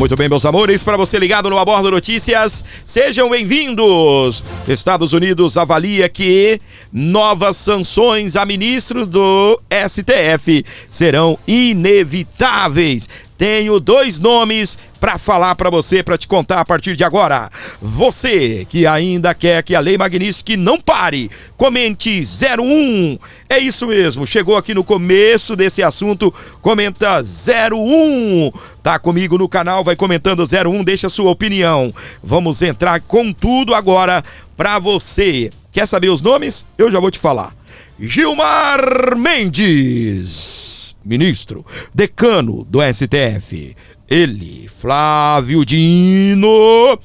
Muito bem, meus amores, para você ligado no Abordo Notícias, sejam bem-vindos. Estados Unidos avalia que novas sanções a ministros do STF serão inevitáveis. Tenho dois nomes para falar para você, para te contar a partir de agora. Você que ainda quer que a Lei Magnitsky não pare, comente 01. É isso mesmo, chegou aqui no começo desse assunto, comenta 01. Tá comigo no canal, vai comentando 01, deixa sua opinião. Vamos entrar com tudo agora para você. Quer saber os nomes? Eu já vou te falar. Gilmar Mendes, ministro, decano do STF. Ele, Flávio Dino,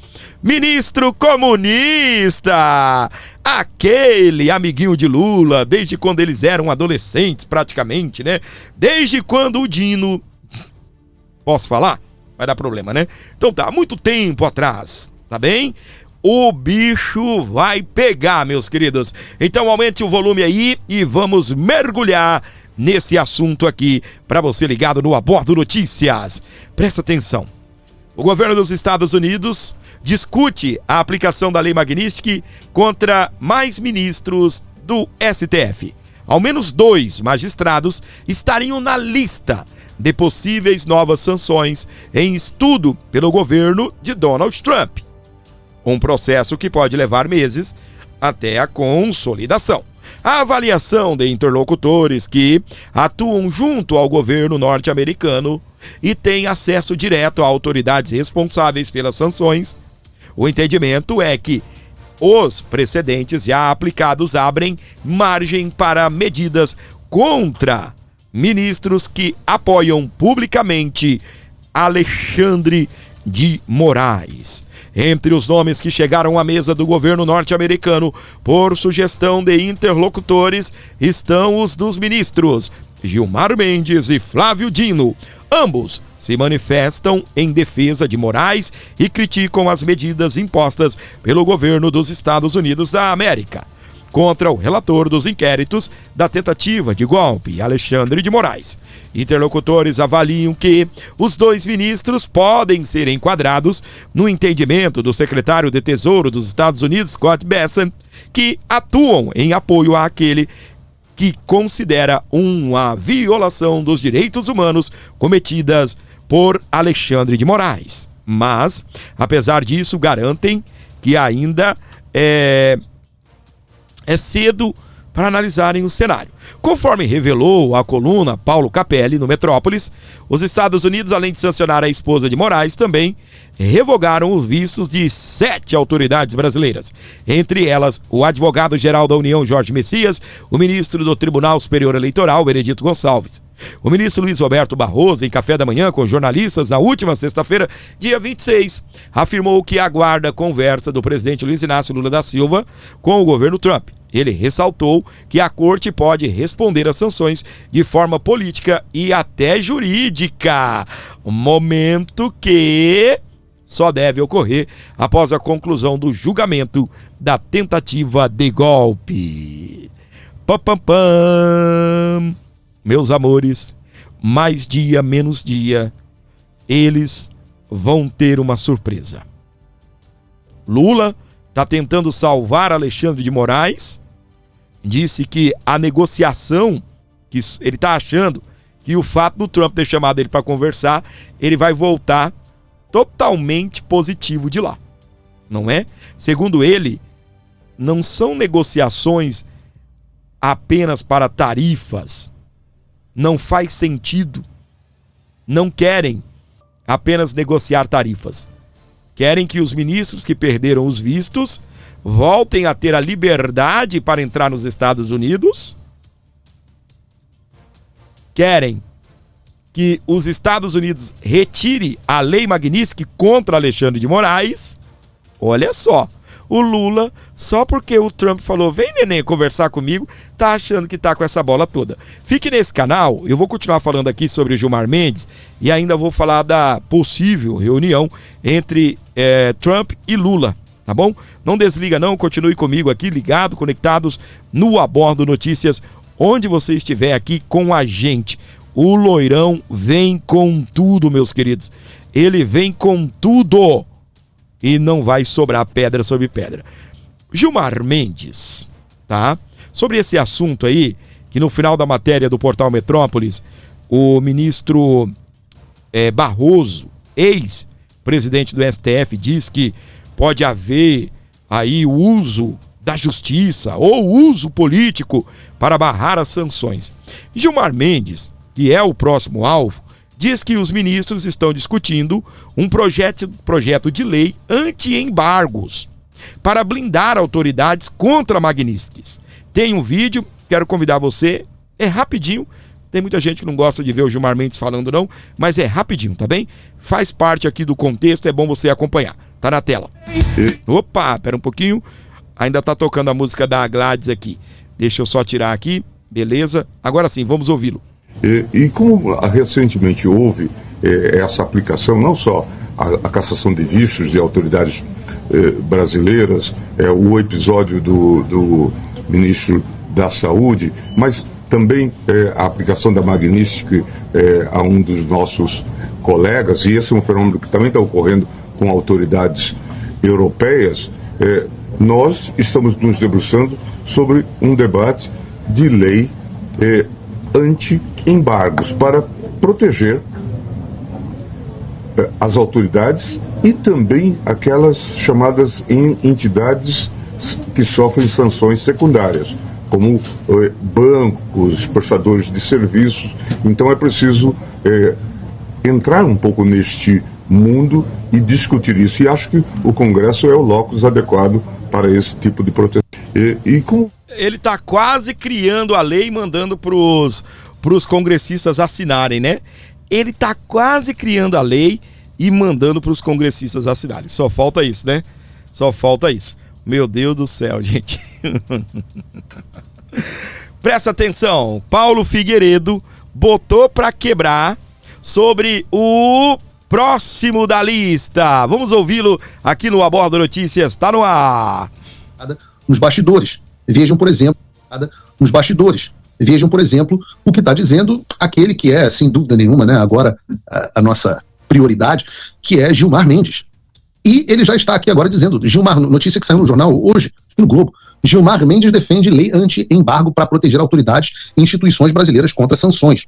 ministro comunista, aquele amiguinho de Lula, desde quando eles eram adolescentes praticamente, né? Desde quando o Dino... Posso falar? Vai dar problema, né? Então tá, muito tempo atrás, tá bem? O bicho vai pegar, meus queridos. Então aumente o volume aí e vamos mergulhar nesse assunto aqui, para você ligado no Abordo Notícias. Presta atenção. O governo dos Estados Unidos discute a aplicação da Lei Magnitsky contra mais ministros do STF. Ao menos 2 magistrados estariam na lista de possíveis novas sanções em estudo pelo governo de Donald Trump. Um processo que pode levar meses até a consolidação. A avaliação de interlocutores que atuam junto ao governo norte-americano e têm acesso direto a autoridades responsáveis pelas sanções. O entendimento é que os precedentes já aplicados abrem margem para medidas contra ministros que apoiam publicamente Alexandre de Moraes. Entre os nomes que chegaram à mesa do governo norte-americano por sugestão de interlocutores estão os dos ministros Gilmar Mendes e Flávio Dino. Ambos se manifestam em defesa de Moraes e criticam as medidas impostas pelo governo dos Estados Unidos da América contra o relator dos inquéritos da tentativa de golpe, Alexandre de Moraes. Interlocutores avaliam que os 2 ministros podem ser enquadrados no entendimento do secretário de Tesouro dos Estados Unidos, Scott Bessent, que atuam em apoio àquele que considera uma violação dos direitos humanos cometidas por Alexandre de Moraes. Mas, apesar disso, garantem que ainda é cedo para analisarem o cenário. Conforme revelou a coluna Paulo Capelli no Metrópolis, os Estados Unidos, além de sancionar a esposa de Moraes, também revogaram os vistos de 7 autoridades brasileiras. Entre elas, o advogado-geral da União, Jorge Messias, o ministro do Tribunal Superior Eleitoral, Benedito Gonçalves. O ministro Luiz Roberto Barroso, em café da manhã com jornalistas na última sexta-feira, dia 26, afirmou que aguarda a conversa do presidente Luiz Inácio Lula da Silva com o governo Trump. Ele ressaltou que a corte pode responder às sanções de forma política e até jurídica, momento que só deve ocorrer após a conclusão do julgamento da tentativa de golpe. Pam, pam, pam. Meus amores, mais dia, menos dia, eles vão ter uma surpresa. Lula está tentando salvar Alexandre de Moraes, disse que a negociação, que ele está achando que o fato do Trump ter chamado ele para conversar, ele vai voltar totalmente positivo de lá, não é? Segundo ele, não são negociações apenas para tarifas, não faz sentido, não querem apenas negociar tarifas. Querem que os ministros que perderam os vistos voltem a ter a liberdade para entrar nos Estados Unidos. Querem que os Estados Unidos retire a Lei Magnitsky contra Alexandre de Moraes. Olha só, o Lula, só porque o Trump falou, vem neném conversar comigo, tá achando que tá com essa bola toda. Fique nesse canal, eu vou continuar falando aqui sobre o Gilmar Mendes e ainda vou falar da possível reunião entre Trump e Lula, tá bom? Não desliga não, continue comigo aqui, ligado, conectados no Abordo Notícias, onde você estiver aqui com a gente. O Loirão vem com tudo, meus queridos. Ele vem com tudo. E não vai sobrar pedra sobre pedra. Gilmar Mendes, tá? Sobre esse assunto aí, que no final da matéria do Portal Metrópolis, o ministro Barroso, ex-presidente do STF, diz que pode haver aí o uso da justiça ou uso político para barrar as sanções. Gilmar Mendes, que é o próximo alvo, diz que os ministros estão discutindo um projeto de lei anti-embargos para blindar autoridades contra Magnitsky. Tem um vídeo, quero convidar você, é rapidinho, tem muita gente que não gosta de ver o Gilmar Mendes falando não, mas é rapidinho, tá bem? Faz parte aqui do contexto, é bom você acompanhar, tá na tela. Opa, pera um pouquinho, ainda tá tocando a música da Gladys aqui, deixa eu só tirar aqui, beleza? Agora sim, vamos ouvi-lo. E como recentemente houve essa aplicação, não só a cassação de vistos de autoridades brasileiras, o episódio do ministro da Saúde, mas também a aplicação da Magnitsky a um dos nossos colegas, e esse é um fenômeno que também está ocorrendo com autoridades europeias, nós estamos nos debruçando sobre um debate de lei anti-embargos para proteger as autoridades e também aquelas chamadas entidades que sofrem sanções secundárias, como bancos, prestadores de serviços. Então é preciso entrar um pouco neste mundo e discutir isso. E acho que o Congresso é o locus adequado para esse tipo de proteção. Ele está quase criando a lei e mandando pros congressistas assinarem, né? Ele está quase criando a lei e mandando pros congressistas assinarem. Só falta isso, né? Só falta isso. Meu Deus do céu, gente. Presta atenção. Paulo Figueiredo botou para quebrar sobre o próximo da lista. Vamos ouvi-lo aqui no Abordo Notícias. Tá no ar. Nos bastidores. Vejam, por exemplo, o que está dizendo aquele que é, sem dúvida nenhuma, né, agora a nossa prioridade, que é Gilmar Mendes. E ele já está aqui agora dizendo, Gilmar, notícia que saiu no jornal hoje, no Globo, Gilmar Mendes defende lei anti-embargo para proteger autoridades e instituições brasileiras contra sanções.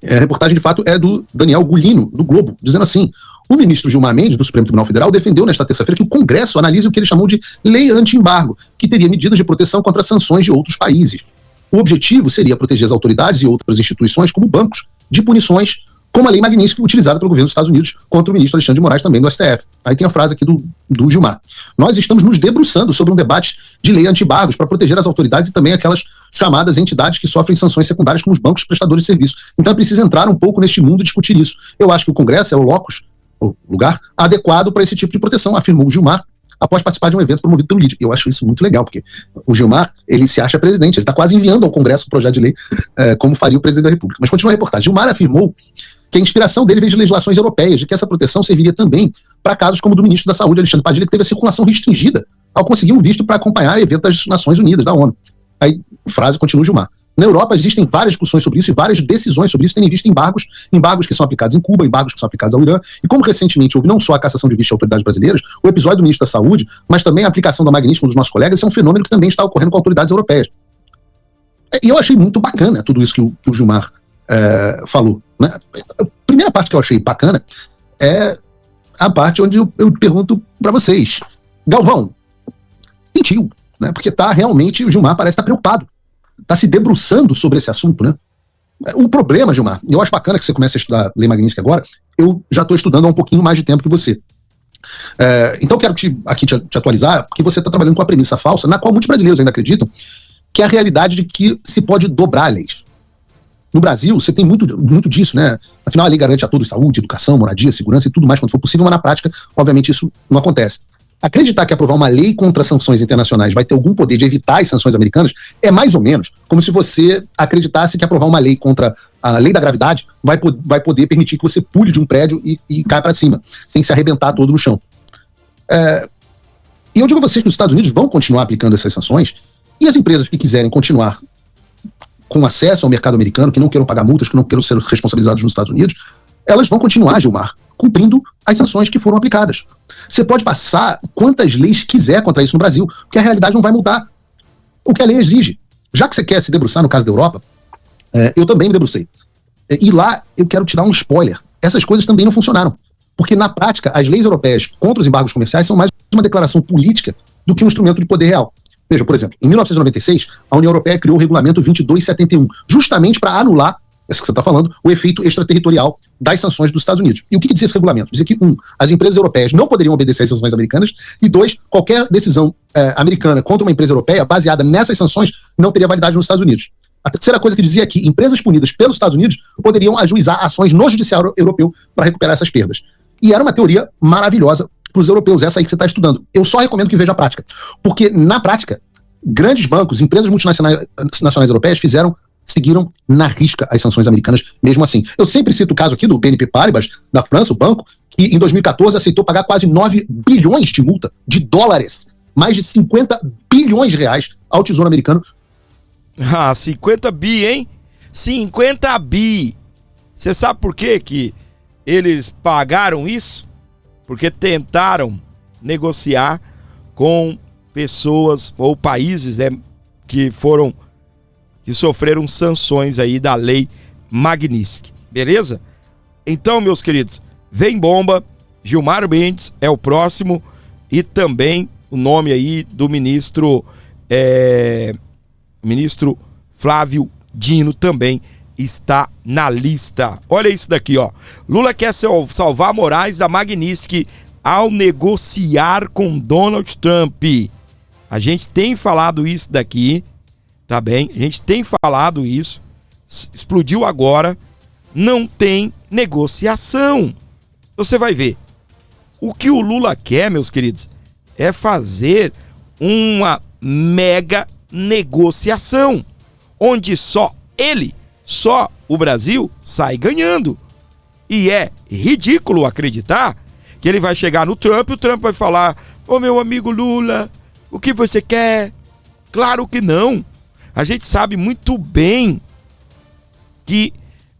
A reportagem, de fato, é do Daniel Gulino, do Globo, dizendo assim: o ministro Gilmar Mendes, do Supremo Tribunal Federal, defendeu nesta terça-feira que o Congresso analise o que ele chamou de lei anti-embargo, que teria medidas de proteção contra sanções de outros países. O objetivo seria proteger as autoridades e outras instituições, como bancos, de punições, como a lei Magnitsky utilizada pelo governo dos Estados Unidos contra o ministro Alexandre de Moraes, também do STF. Aí tem a frase aqui do Gilmar. Nós estamos nos debruçando sobre um debate de lei anti-embargos para proteger as autoridades e também aquelas chamadas entidades que sofrem sanções secundárias, como os bancos prestadores de serviço. Então é preciso entrar um pouco neste mundo e discutir isso. Eu acho que o Congresso é o locus, o lugar adequado para esse tipo de proteção, afirmou o Gilmar, após participar de um evento promovido pelo LID. Eu acho isso muito legal, porque o Gilmar, ele se acha presidente, ele está quase enviando ao Congresso o projeto de lei, como faria o presidente da República. Mas continua a reportagem. Gilmar afirmou que a inspiração dele vem de legislações europeias, de que essa proteção serviria também para casos como o do ministro da Saúde, Alexandre Padilha, que teve a circulação restringida ao conseguir um visto para acompanhar evento das Nações Unidas, da ONU. Aí, frase continua Gilmar. Na Europa existem várias discussões sobre isso e várias decisões sobre isso, tendo em vista embargos que são aplicados em Cuba, embargos que são aplicados ao Irã, e como recentemente houve não só a cassação de visto de autoridades brasileiras, o episódio do ministro da Saúde, mas também a aplicação da Magnitsky dos nossos colegas, é um fenômeno que também está ocorrendo com autoridades europeias. E eu achei muito bacana tudo isso que o Gilmar falou, né? A primeira parte que eu achei bacana é a parte onde eu pergunto para vocês, Galvão, sentiu, né? Porque realmente o Gilmar parece estar preocupado, está se debruçando sobre esse assunto, né? O problema, Gilmar, eu acho bacana que você comece a estudar Lei Magnitsky agora, eu já estou estudando há um pouquinho mais de tempo que você. Então quero te atualizar, porque você está trabalhando com a premissa falsa, na qual muitos brasileiros ainda acreditam, que é a realidade de que se pode dobrar leis. No Brasil, você tem muito disso, né? Afinal, a lei garante a todos saúde, educação, moradia, segurança e tudo mais quando for possível, mas na prática, obviamente, isso não acontece. Acreditar que aprovar uma lei contra sanções internacionais vai ter algum poder de evitar as sanções americanas é mais ou menos como se você acreditasse que aprovar uma lei contra a lei da gravidade vai poder permitir que você pule de um prédio e caia para cima, sem se arrebentar todo no chão. E eu digo a vocês que os Estados Unidos vão continuar aplicando essas sanções, e as empresas que quiserem continuar com acesso ao mercado americano, que não queiram pagar multas, que não queiram ser responsabilizados nos Estados Unidos, elas vão continuar, Gilmar, cumprindo as sanções que foram aplicadas. Você pode passar quantas leis quiser contra isso no Brasil, porque a realidade não vai mudar. O que a lei exige. Já que você quer se debruçar no caso da Europa, eu também me debrucei. E lá eu quero te dar um spoiler. Essas coisas também não funcionaram. Porque na prática, as leis europeias contra os embargos comerciais são mais uma declaração política do que um instrumento de poder real. Veja, por exemplo, em 1996, a União Europeia criou o Regulamento 2271, justamente para anular, essa que você está falando, o efeito extraterritorial das sanções dos Estados Unidos. E o que dizia esse regulamento? Dizia que, 1, as empresas europeias não poderiam obedecer às sanções americanas, e 2, qualquer decisão americana contra uma empresa europeia baseada nessas sanções não teria validade nos Estados Unidos. A terceira coisa que dizia é que empresas punidas pelos Estados Unidos poderiam ajuizar ações no judiciário europeu para recuperar essas perdas. E era uma teoria maravilhosa para os europeus, essa aí que você está estudando. Eu só recomendo que veja a prática. Porque, na prática, grandes bancos, empresas multinacionais europeias seguiram na risca as sanções americanas, mesmo assim. Eu sempre cito o caso aqui do BNP Paribas, da França, o banco, que em 2014 aceitou pagar quase 9 bilhões de multa, de dólares, mais de 50 bilhões de reais ao Tesouro americano. 50 bi, hein? 50 bi! Você sabe por quê que eles pagaram isso? Porque tentaram negociar com pessoas ou países que sofreram sanções aí da lei Magnitsky, beleza? Então, meus queridos, vem bomba, Gilmar Mendes é o próximo e também o nome aí do ministro Flávio Dino também está na lista. Olha isso daqui, ó. Lula quer salvar Moraes da Magnitsky ao negociar com Donald Trump. A gente tem falado isso daqui, tá bem? A gente tem falado isso. Explodiu agora. Não tem negociação. Você vai ver. O que o Lula quer, meus queridos, é fazer uma mega negociação, onde só o Brasil sai ganhando. E é ridículo acreditar que ele vai chegar no Trump e o Trump vai falar: ô meu amigo Lula, o que você quer? Claro que não. A gente sabe muito bem que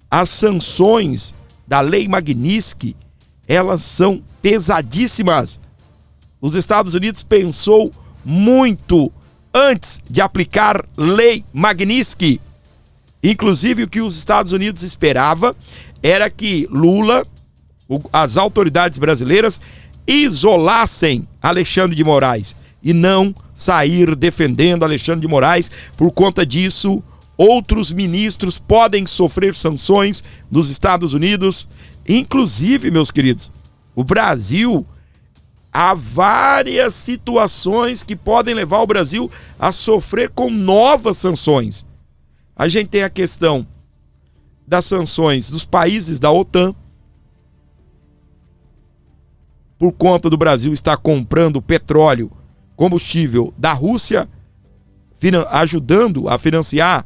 as sanções da lei Magnitsky, elas são pesadíssimas. Os Estados Unidos pensou muito antes de aplicar lei Magnitsky. Inclusive, o que os Estados Unidos esperava era que Lula, as autoridades brasileiras, isolassem Alexandre de Moraes e não sair defendendo Alexandre de Moraes. Por conta disso, outros ministros podem sofrer sanções dos Estados Unidos. Inclusive, meus queridos, o Brasil, há várias situações que podem levar o Brasil a sofrer com novas sanções. A gente tem a questão das sanções dos países da OTAN, por conta do Brasil estar comprando petróleo, combustível da Rússia, ajudando a financiar,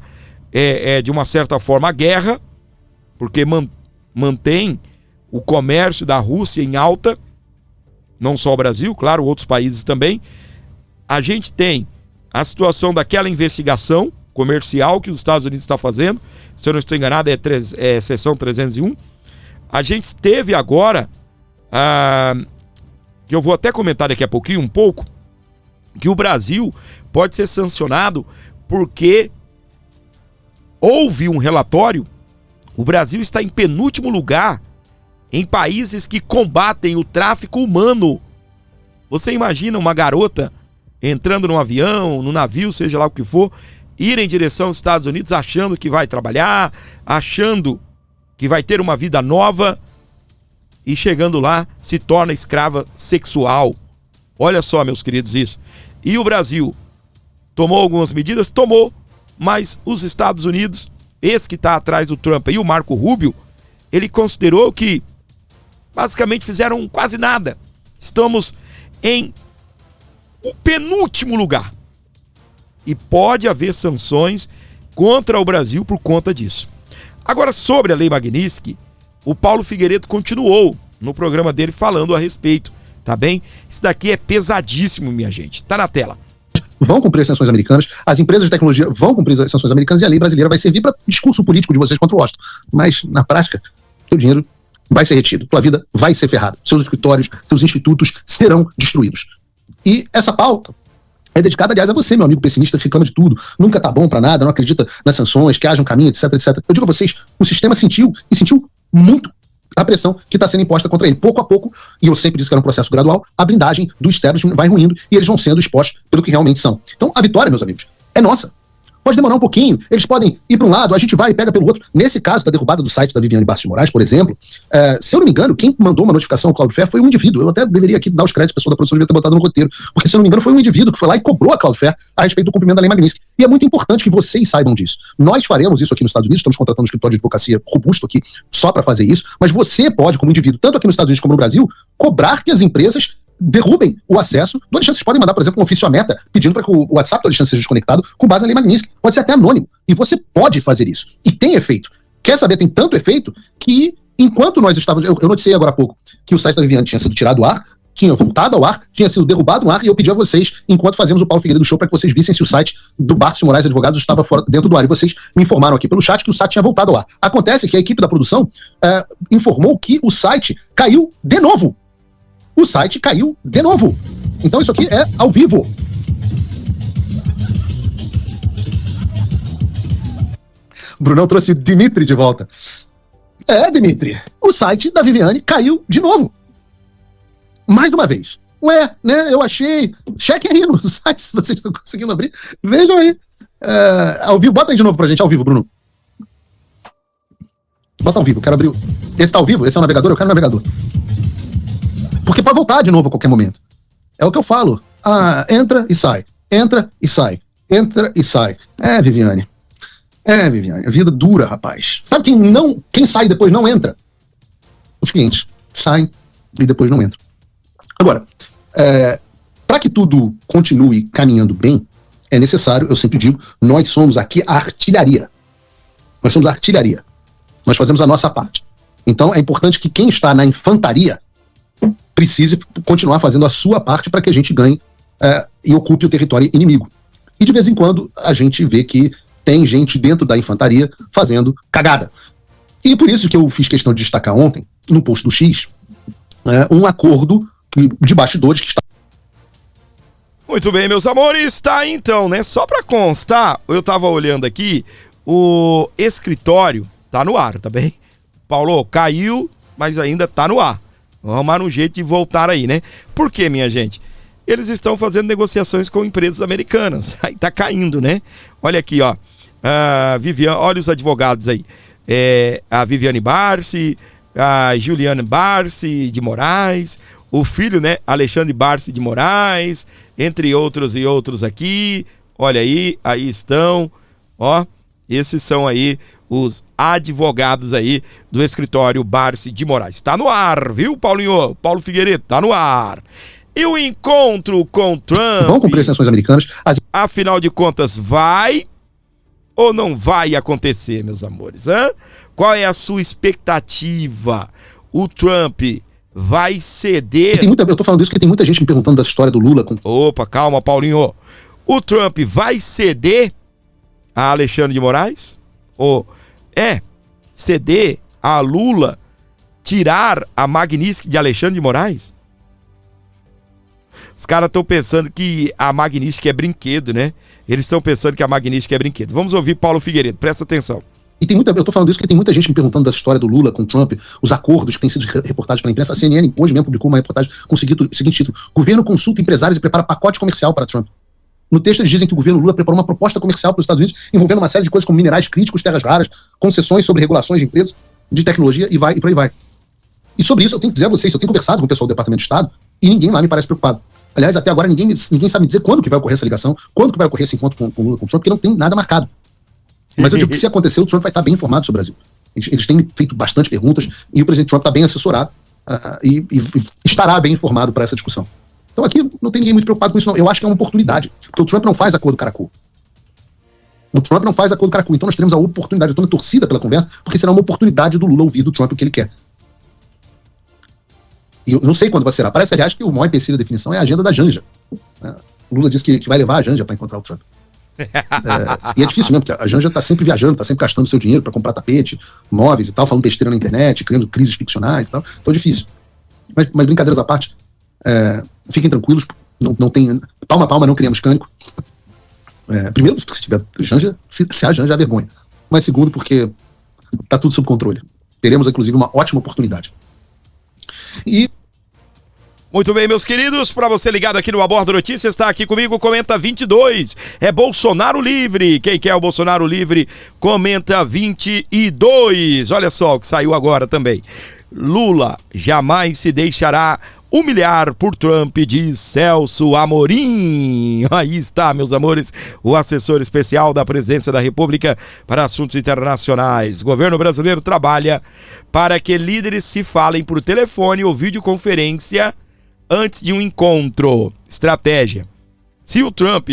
de uma certa forma, a guerra, porque mantém o comércio da Rússia em alta, não só o Brasil, claro, outros países também. A gente tem a situação daquela investigação comercial que os Estados Unidos está fazendo, se eu não estou enganado, é seção 301. A gente teve agora, que eu vou até comentar daqui a pouquinho um pouco, que o Brasil pode ser sancionado porque houve um relatório. O Brasil está em penúltimo lugar em países que combatem o tráfico humano. Você imagina uma garota entrando num avião, num navio, seja lá o que for, ir em direção aos Estados Unidos achando que vai trabalhar, achando que vai ter uma vida nova, e chegando lá se torna escrava sexual. Olha só, meus queridos, isso. E o Brasil tomou algumas medidas? Tomou, mas os Estados Unidos, esse que está atrás do Trump e o Marco Rubio, ele considerou que basicamente fizeram quase nada. Estamos em o penúltimo lugar. E pode haver sanções contra o Brasil por conta disso. Agora, sobre a lei Magnitsky, o Paulo Figueiredo continuou no programa dele falando a respeito, tá bem? Isso daqui é pesadíssimo, minha gente. Tá na tela. vão cumprir as sanções americanas, as empresas de tecnologia vão cumprir as sanções americanas e a lei brasileira vai servir para discurso político de vocês contra o Washington. Mas, na prática, seu dinheiro vai ser retido, tua vida vai ser ferrada, seus escritórios, seus institutos serão destruídos. E essa pauta é dedicada, aliás, a você, meu amigo pessimista, que reclama de tudo, nunca tá bom pra nada, não acredita nas sanções, que haja um caminho, etc, etc. Eu digo a vocês, o sistema sentiu muito a pressão que está sendo imposta contra ele. Pouco a pouco, e eu sempre disse que era um processo gradual, a blindagem do establishment vai ruindo e eles vão sendo expostos pelo que realmente são. Então, a vitória, meus amigos, é nossa. Pode demorar um pouquinho, eles podem ir para um lado, a gente vai e pega pelo outro. Nesse caso da derrubada do site da Viviane Barros de Moraes, por exemplo, se eu não me engano, quem mandou uma notificação ao Cloudflare foi um indivíduo. Eu até deveria aqui dar os créditos, a pessoa da produção devia ter botado no roteiro, porque se eu não me engano foi um indivíduo que foi lá e cobrou a Cloudflare a respeito do cumprimento da lei Magnitsky. E é muito importante que vocês saibam disso. Nós faremos isso aqui nos Estados Unidos, estamos contratando um escritório de advocacia robusto aqui só para fazer isso, mas você pode, como indivíduo, tanto aqui nos Estados Unidos como no Brasil, cobrar que as empresas derrubem o acesso do Alexandre. Vocês podem mandar, por exemplo, um ofício à Meta pedindo para que o WhatsApp do Alexandre seja desconectado com base na lei Magnitsky. Pode ser até anônimo. E você pode fazer isso. E tem efeito. Quer saber? Tem tanto efeito que, enquanto nós estávamos... Eu noticiei agora há pouco que o site da Viviane tinha sido tirado do ar, tinha voltado ao ar, tinha sido derrubado no ar, e eu pedi a vocês, enquanto fazíamos o Paulo Figueiredo Show, para que vocês vissem se o site do Barros de Moraes Advogados estava dentro do ar. E vocês me informaram aqui pelo chat que o site tinha voltado ao ar. Acontece que a equipe da produção informou que o site caiu de novo. O site caiu de novo. Então isso aqui é ao vivo. Brunão trouxe o Dimitri de volta. Dimitri, o site da Viviane caiu de novo. Mais uma vez. Ué, né, eu achei... Chequem aí no site se vocês estão conseguindo abrir. Vejam aí. Ao vivo, bota aí de novo pra gente, ao vivo, Bruno. Bota ao vivo, quero abrir. Esse tá ao vivo? Esse é o navegador? Eu quero o navegador. Porque pode voltar de novo a qualquer momento. É o que eu falo. Entra e sai. Entra e sai. Entra e sai. Viviane. Viviane. A vida dura, rapaz. Sabe quem sai e depois não entra? Os clientes. Saem e depois não entram. Agora, para que tudo continue caminhando bem, é necessário, eu sempre digo, nós somos aqui a artilharia. Nós somos a artilharia. Nós fazemos a nossa parte. Então é importante que quem está na infantaria precise continuar fazendo a sua parte para que a gente ganhe e ocupe o território inimigo. E de vez em quando a gente vê que tem gente dentro da infantaria fazendo cagada. E por isso que eu fiz questão de destacar ontem, no post do X, um acordo de bastidores que está... Muito bem, meus amores, tá então, né? Só para constar, eu tava olhando aqui, o escritório tá no ar, tá bem? Paulo, caiu, mas ainda tá no ar. Vamos arrumar um jeito de voltar aí, né? Por quê, minha gente? Eles estão fazendo negociações com empresas americanas. Aí tá caindo, né? Olha aqui, ó. Viviane, olha os advogados aí. A Viviane Barsi, a Juliana Barsi de Moraes, o filho, né? Alexandre Barsi de Moraes, entre outros e outros aqui. Olha aí estão, ó. Esses são aí os advogados aí do escritório Barsi de Moraes. Tá no ar, viu, Paulinho? Paulo Figueiredo, tá no ar. E o encontro com Trump... Vão cumprir as sanções americanas. Afinal de contas, vai ou não vai acontecer, meus amores? Qual é a sua expectativa? O Trump vai ceder... Eu tô falando isso porque tem muita gente me perguntando da história do Lula. Opa, calma, Paulinho. O Trump vai ceder a Alexandre de Moraes? Ou ceder a Lula, tirar a Magnitsky de Alexandre de Moraes? Os caras estão pensando que a Magnitsky é brinquedo, né? Eles estão pensando que a Magnitsky é brinquedo. Vamos ouvir Paulo Figueiredo, presta atenção. Eu tô falando isso porque tem muita gente me perguntando da história do Lula com Trump, os acordos que têm sido reportados pela imprensa. A CNN hoje mesmo publicou uma reportagem com o seguinte título: Governo consulta empresários e prepara pacote comercial para Trump. No texto eles dizem que o governo Lula preparou uma proposta comercial para os Estados Unidos envolvendo uma série de coisas como minerais críticos, terras raras, concessões sobre regulações de empresas, de tecnologia e por aí vai. E sobre isso eu tenho que dizer a vocês, eu tenho conversado com o pessoal do Departamento de Estado e ninguém lá me parece preocupado. Aliás, até agora ninguém sabe me dizer quando que vai ocorrer essa ligação, quando que vai ocorrer esse encontro com o Lula, com o Trump, porque não tem nada marcado. Mas eu digo que se acontecer, o Trump vai estar bem informado sobre o Brasil. Eles têm feito bastante perguntas e o presidente Trump está bem assessorado e estará bem informado para essa discussão. Então aqui não tem ninguém muito preocupado com isso, não. Eu acho que é uma oportunidade, porque o Trump não faz acordo caracu. O Trump não faz acordo caracu, então nós teremos a oportunidade. Eu estou na torcida pela conversa, porque será uma oportunidade do Lula ouvir do Trump o que ele quer. E eu não sei quando vai ser. Parece, aliás, que o maior empecilho da definição é a agenda da Janja. O Lula disse que vai levar a Janja para encontrar o Trump. E é difícil mesmo, porque a Janja está sempre viajando, está sempre gastando seu dinheiro para comprar tapete, móveis e tal, falando besteira na internet, criando crises ficcionais e tal. Então é difícil. Mas brincadeiras à parte, fiquem tranquilos, não tem palma a palma, não criamos cânico. Primeiro, se tiver Janja, se há Janja, há vergonha. Mas segundo, porque está tudo sob controle. Teremos, inclusive, uma ótima oportunidade. Muito bem, meus queridos, para você ligado aqui no Abordo Notícias, está aqui comigo, comenta 22, é Bolsonaro Livre. Quem quer o Bolsonaro Livre, comenta 22. Olha só o que saiu agora também. Lula jamais se deixará humilhar por Trump, diz Celso Amorim. Aí está, meus amores, o assessor especial da Presidência da República para Assuntos Internacionais. O governo brasileiro trabalha para que líderes se falem por telefone ou videoconferência antes de um encontro. Estratégia. Se o Trump...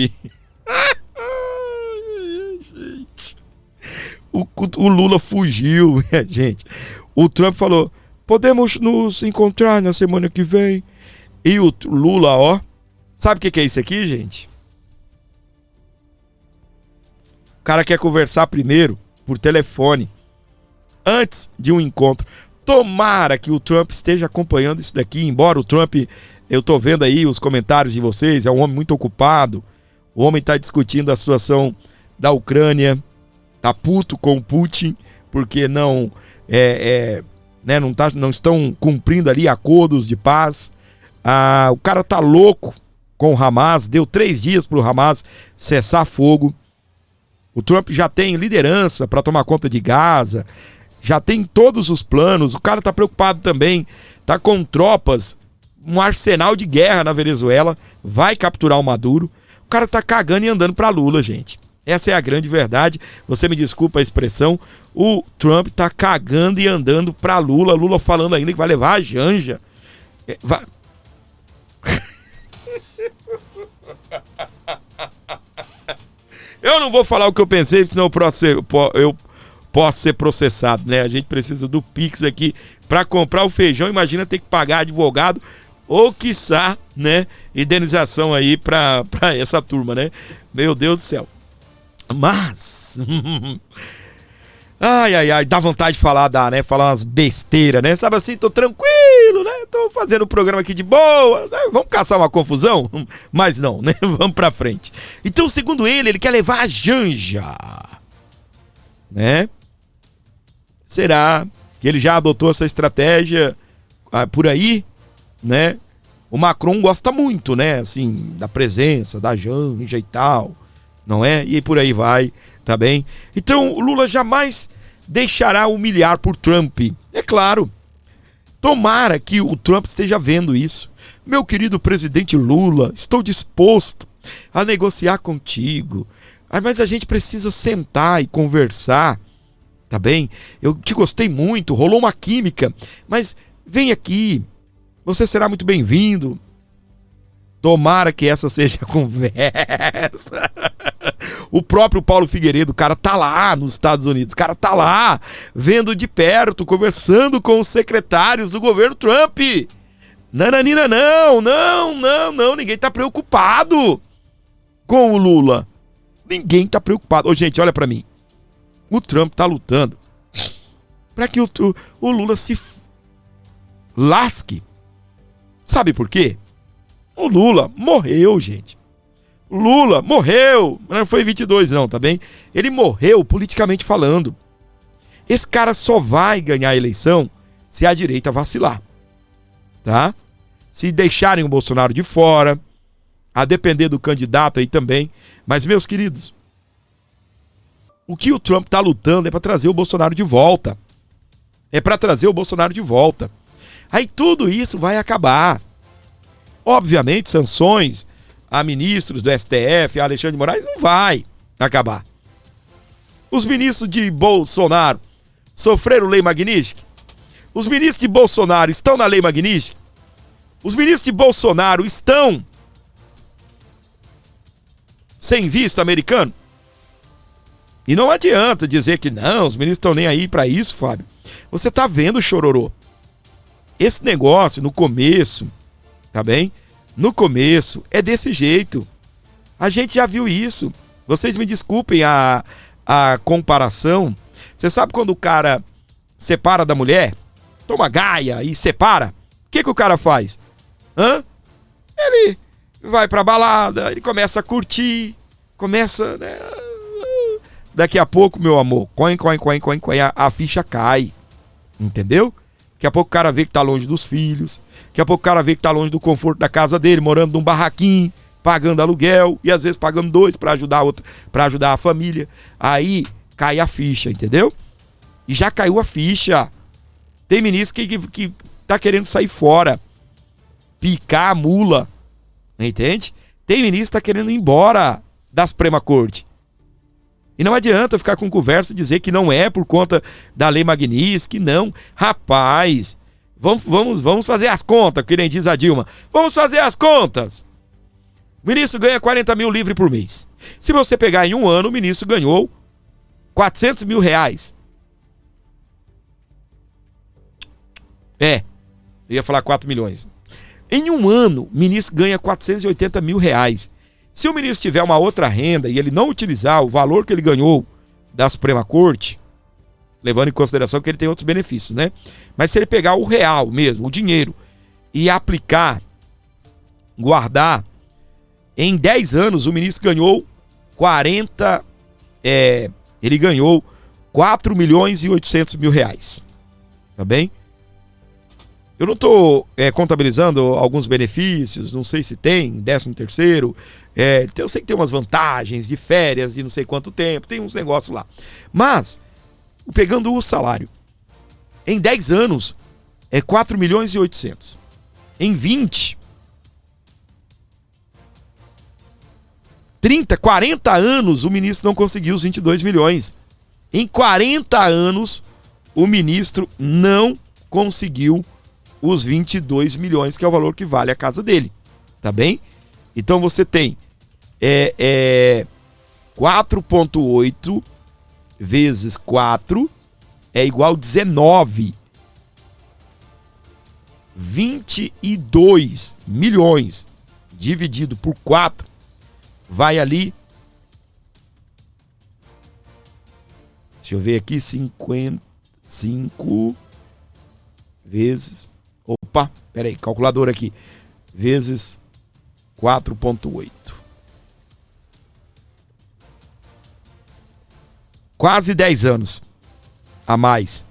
o Lula fugiu, gente. O Trump falou, podemos nos encontrar na semana que vem. E o Lula, ó, sabe o que é isso aqui, gente? O cara quer conversar primeiro por telefone, antes de um encontro. Tomara que o Trump esteja acompanhando isso daqui, embora o Trump, eu tô vendo aí os comentários de vocês, é um homem muito ocupado, o homem tá discutindo a situação da Ucrânia, tá puto com o Putin, porque não não estão cumprindo ali acordos de paz. O cara tá louco com o Hamas, deu 3 dias pro Hamas cessar fogo. O Trump já tem liderança para tomar conta de Gaza, já tem todos os planos. O cara tá preocupado também, tá com tropas, um arsenal de guerra na Venezuela, vai capturar o Maduro. O cara tá cagando e andando pra Lula, gente. Essa é a grande verdade. Você me desculpa a expressão. O Trump tá cagando e andando pra Lula. Lula falando ainda que vai levar a Janja. Eu não vou falar o que eu pensei, senão eu posso ser processado, né? A gente precisa do Pix aqui pra comprar o feijão. Imagina ter que pagar advogado ou, quiçá, né, indenização aí pra essa turma, né? Meu Deus do céu. Mas... ai, dá vontade de falar, falar umas besteiras, né? Sabe assim, tô tranquilo, né? Tô fazendo o programa aqui de boa, né? Vamos caçar uma confusão? Mas não, né? Vamos pra frente. Então, segundo ele quer levar a Janja, né? Será que ele já adotou essa estratégia por aí, né? O Macron gosta muito, né? Assim, da presença da Janja e tal, não é? E por aí vai, tá bem? Então, o Lula jamais deixará humilhar por Trump. É claro. Tomara que o Trump esteja vendo isso. Meu querido presidente Lula, estou disposto a negociar contigo. Mas a gente precisa sentar e conversar, tá bem? Eu te gostei muito, rolou uma química, mas vem aqui. Você será muito bem-vindo. Tomara que essa seja a conversa. O próprio Paulo Figueiredo, o cara tá lá nos Estados Unidos, o cara tá lá, vendo de perto, conversando com os secretários do governo Trump. Nananina, não, ninguém tá preocupado com o Lula. Ninguém tá preocupado. Ô, gente, olha pra mim. O Trump tá lutando pra que o Lula se lasque. Sabe por quê? O Lula morreu, gente. Lula morreu. Não foi 22 não, tá bem? Ele morreu politicamente falando. Esse cara só vai ganhar a eleição se a direita vacilar, tá? Se deixarem o Bolsonaro de fora, a depender do candidato aí também. Mas, meus queridos, o que o Trump tá lutando é para trazer o Bolsonaro de volta. É para trazer o Bolsonaro de volta. Aí tudo isso vai acabar. Obviamente, sanções a ministros do STF, a Alexandre de Moraes, não vai acabar. Os ministros de Bolsonaro sofreram lei Magnitsky? Os ministros de Bolsonaro estão na lei Magnitsky? Os ministros de Bolsonaro estão sem visto americano? E não adianta dizer que não, os ministros estão nem aí para isso, Fábio. Você tá vendo, chororô? Esse negócio, no começo, tá bem? No começo, é desse jeito. A gente já viu isso. Vocês me desculpem a comparação. Você sabe quando o cara separa da mulher? Toma gaia e separa. O que o cara faz? Ele vai pra balada, ele começa a curtir, começa, né? Daqui a pouco, meu amor, a ficha cai. Entendeu? Daqui a pouco o cara vê que tá longe dos filhos. Daqui a pouco o cara vê que tá longe do conforto da casa dele, morando num barraquinho, pagando aluguel e às vezes pagando 2 para ajudar a família. Aí cai a ficha, entendeu? E já caiu a ficha. Tem ministro que tá querendo sair fora, picar a mula, entende? Tem ministro que tá querendo ir embora da Suprema Corte. E não adianta ficar com conversa e dizer que não é por conta da Lei Magnitsky, não. Rapaz, vamos fazer as contas, que nem diz a Dilma. Vamos fazer as contas. O ministro ganha 40 mil livre por mês. Se você pegar em um ano, o ministro ganhou 400 mil reais. Eu ia falar 4 milhões. Em um ano, o ministro ganha 480 mil reais. Se o ministro tiver uma outra renda e ele não utilizar o valor que ele ganhou da Suprema Corte, levando em consideração que ele tem outros benefícios, né? Mas se ele pegar o real mesmo, o dinheiro, e aplicar, guardar, em 10 anos o ministro ganhou ele ganhou 4 milhões e 800 mil reais. Tá bem? Eu não estou contabilizando alguns benefícios, não sei se tem, 13º, eu sei que tem umas vantagens de férias de não sei quanto tempo, tem uns negócios lá. Mas, pegando o salário, em 10 anos é 4 milhões e 800. Em 20, 30, 40 anos o ministro não conseguiu os 22 milhões. Em 40 anos o ministro não conseguiu os 22 milhões, que é o valor que vale a casa dele, tá bem? Então você tem 4,8 vezes 4 é igual a 19. 22 milhões dividido por 4 vai ali, deixa eu ver aqui, 55 vezes, peraí, calculadora aqui, vezes 4,8. Quase 10 anos a mais.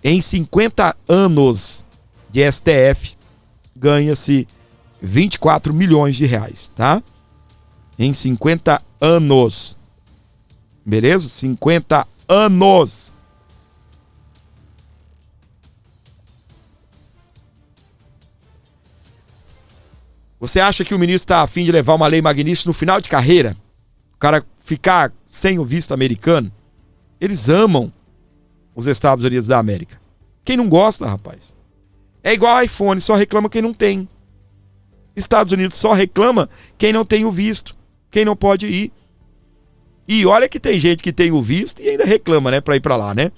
Em 50 anos de STF, ganha-se 24 milhões de reais, tá? Em 50 anos. Beleza? 50 anos. Você acha que o ministro está a fim de levar uma lei Magnitsky no final de carreira? O cara ficar sem o visto americano? Eles amam os Estados Unidos da América. Quem não gosta, rapaz? É igual iPhone, só reclama quem não tem. Estados Unidos só reclama quem não tem o visto, quem não pode ir. E olha que tem gente que tem o visto e ainda reclama, né, pra ir pra lá, né?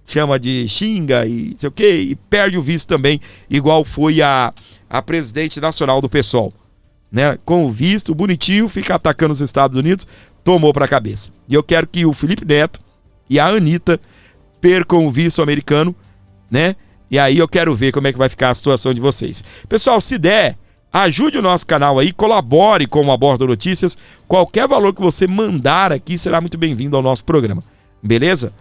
Chama de xinga e sei o quê, e perde o visto também, igual foi a presidente nacional do PSOL, né? Com o visto bonitinho, fica atacando os Estados Unidos, tomou pra cabeça. E eu quero que o Felipe Neto e a Anitta percam o visto americano, né? E aí eu quero ver como é que vai ficar a situação de vocês. Pessoal, se der, ajude o nosso canal aí, colabore com o Abordo Notícias. Qualquer valor que você mandar aqui será muito bem-vindo ao nosso programa. Beleza?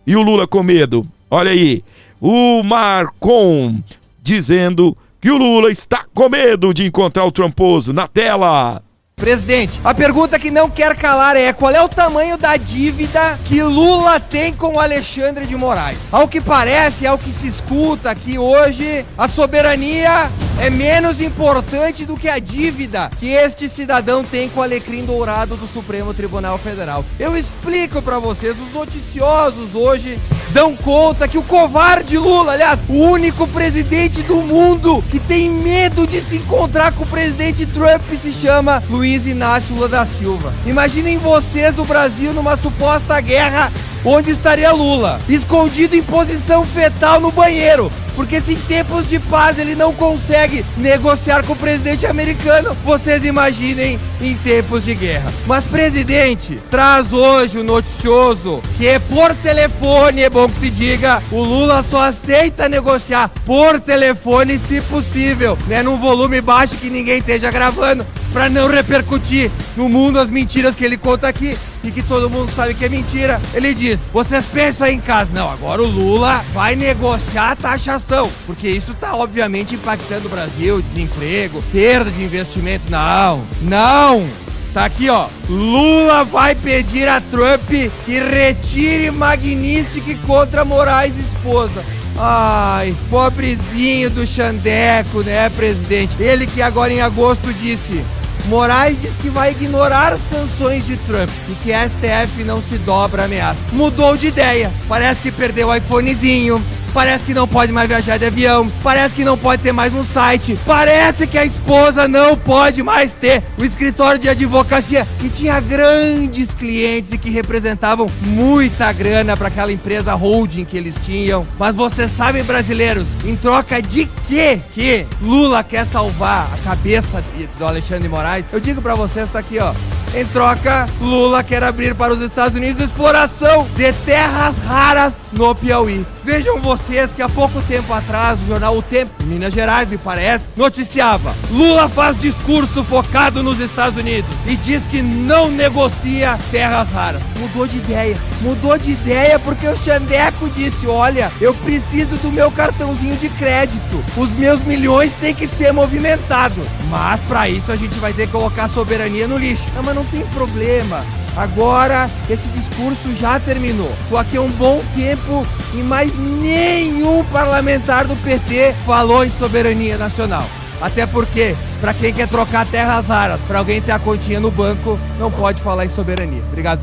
E o Lula com medo? Olha aí, o Marcon dizendo que o Lula está com medo de encontrar o tramposo na tela. Presidente, a pergunta que não quer calar é: qual é o tamanho da dívida que Lula tem com o Alexandre de Moraes? Ao que parece, ao que se escuta aqui hoje, a soberania é menos importante do que a dívida que este cidadão tem com o Alecrim Dourado do Supremo Tribunal Federal. Eu explico pra vocês, os noticiosos hoje dão conta que o covarde Lula, aliás, o único presidente do mundo que tem medo de se encontrar com o presidente Trump, se chama Luiz Inácio Lula da Silva. Imaginem vocês o Brasil numa suposta guerra onde estaria Lula, escondido em posição fetal no banheiro, Porque se em tempos de paz ele não consegue negociar com o presidente americano, vocês imaginem em tempos de guerra. Mas, presidente, traz hoje o noticioso que por telefone, é bom que se diga, o Lula só aceita negociar por telefone se possível, né? Num volume baixo que ninguém esteja gravando, pra não repercutir no mundo as mentiras que ele conta aqui e que todo mundo sabe que é mentira. Ele diz, vocês pensam aí em casa, não, agora o Lula vai negociar a taxação, porque isso tá obviamente impactando o Brasil, desemprego, perda de investimento. Não, tá aqui ó, Lula vai pedir a Trump que retire Magnitsky contra Moraes esposa. Ai, pobrezinho do Xandeco, né, presidente? Ele que agora em agosto disse, Moraes diz que vai ignorar sanções de Trump e que a STF não se dobra a ameaça. Mudou de ideia, parece que perdeu o iPhonezinho, parece que não pode mais viajar de avião, parece que não pode ter mais um site, parece que a esposa não pode mais ter o escritório de advocacia que tinha grandes clientes e que representavam muita grana para aquela empresa holding que eles tinham. Mas vocês sabem, brasileiros, em troca de quê que Lula quer salvar a cabeça do Alexandre de Moraes? Eu digo para vocês, tá aqui ó, em troca, Lula quer abrir para os Estados Unidos exploração de terras raras no Piauí. Vejam vocês que há pouco tempo atrás o jornal O Tempo, em Minas Gerais, me parece, noticiava: Lula faz discurso focado nos Estados Unidos e diz que não negocia terras raras. Mudou de ideia porque o Xandeco disse, olha, eu preciso do meu cartãozinho de crédito, os meus milhões têm que ser movimentados, mas para isso a gente vai ter que colocar a soberania no lixo. Não, mas não tem problema. Agora, esse discurso já terminou. Tô aqui há um bom tempo e mais nenhum parlamentar do PT falou em soberania nacional. Até porque, para quem quer trocar terras raras, para alguém ter a continha no banco, não pode falar em soberania. Obrigado.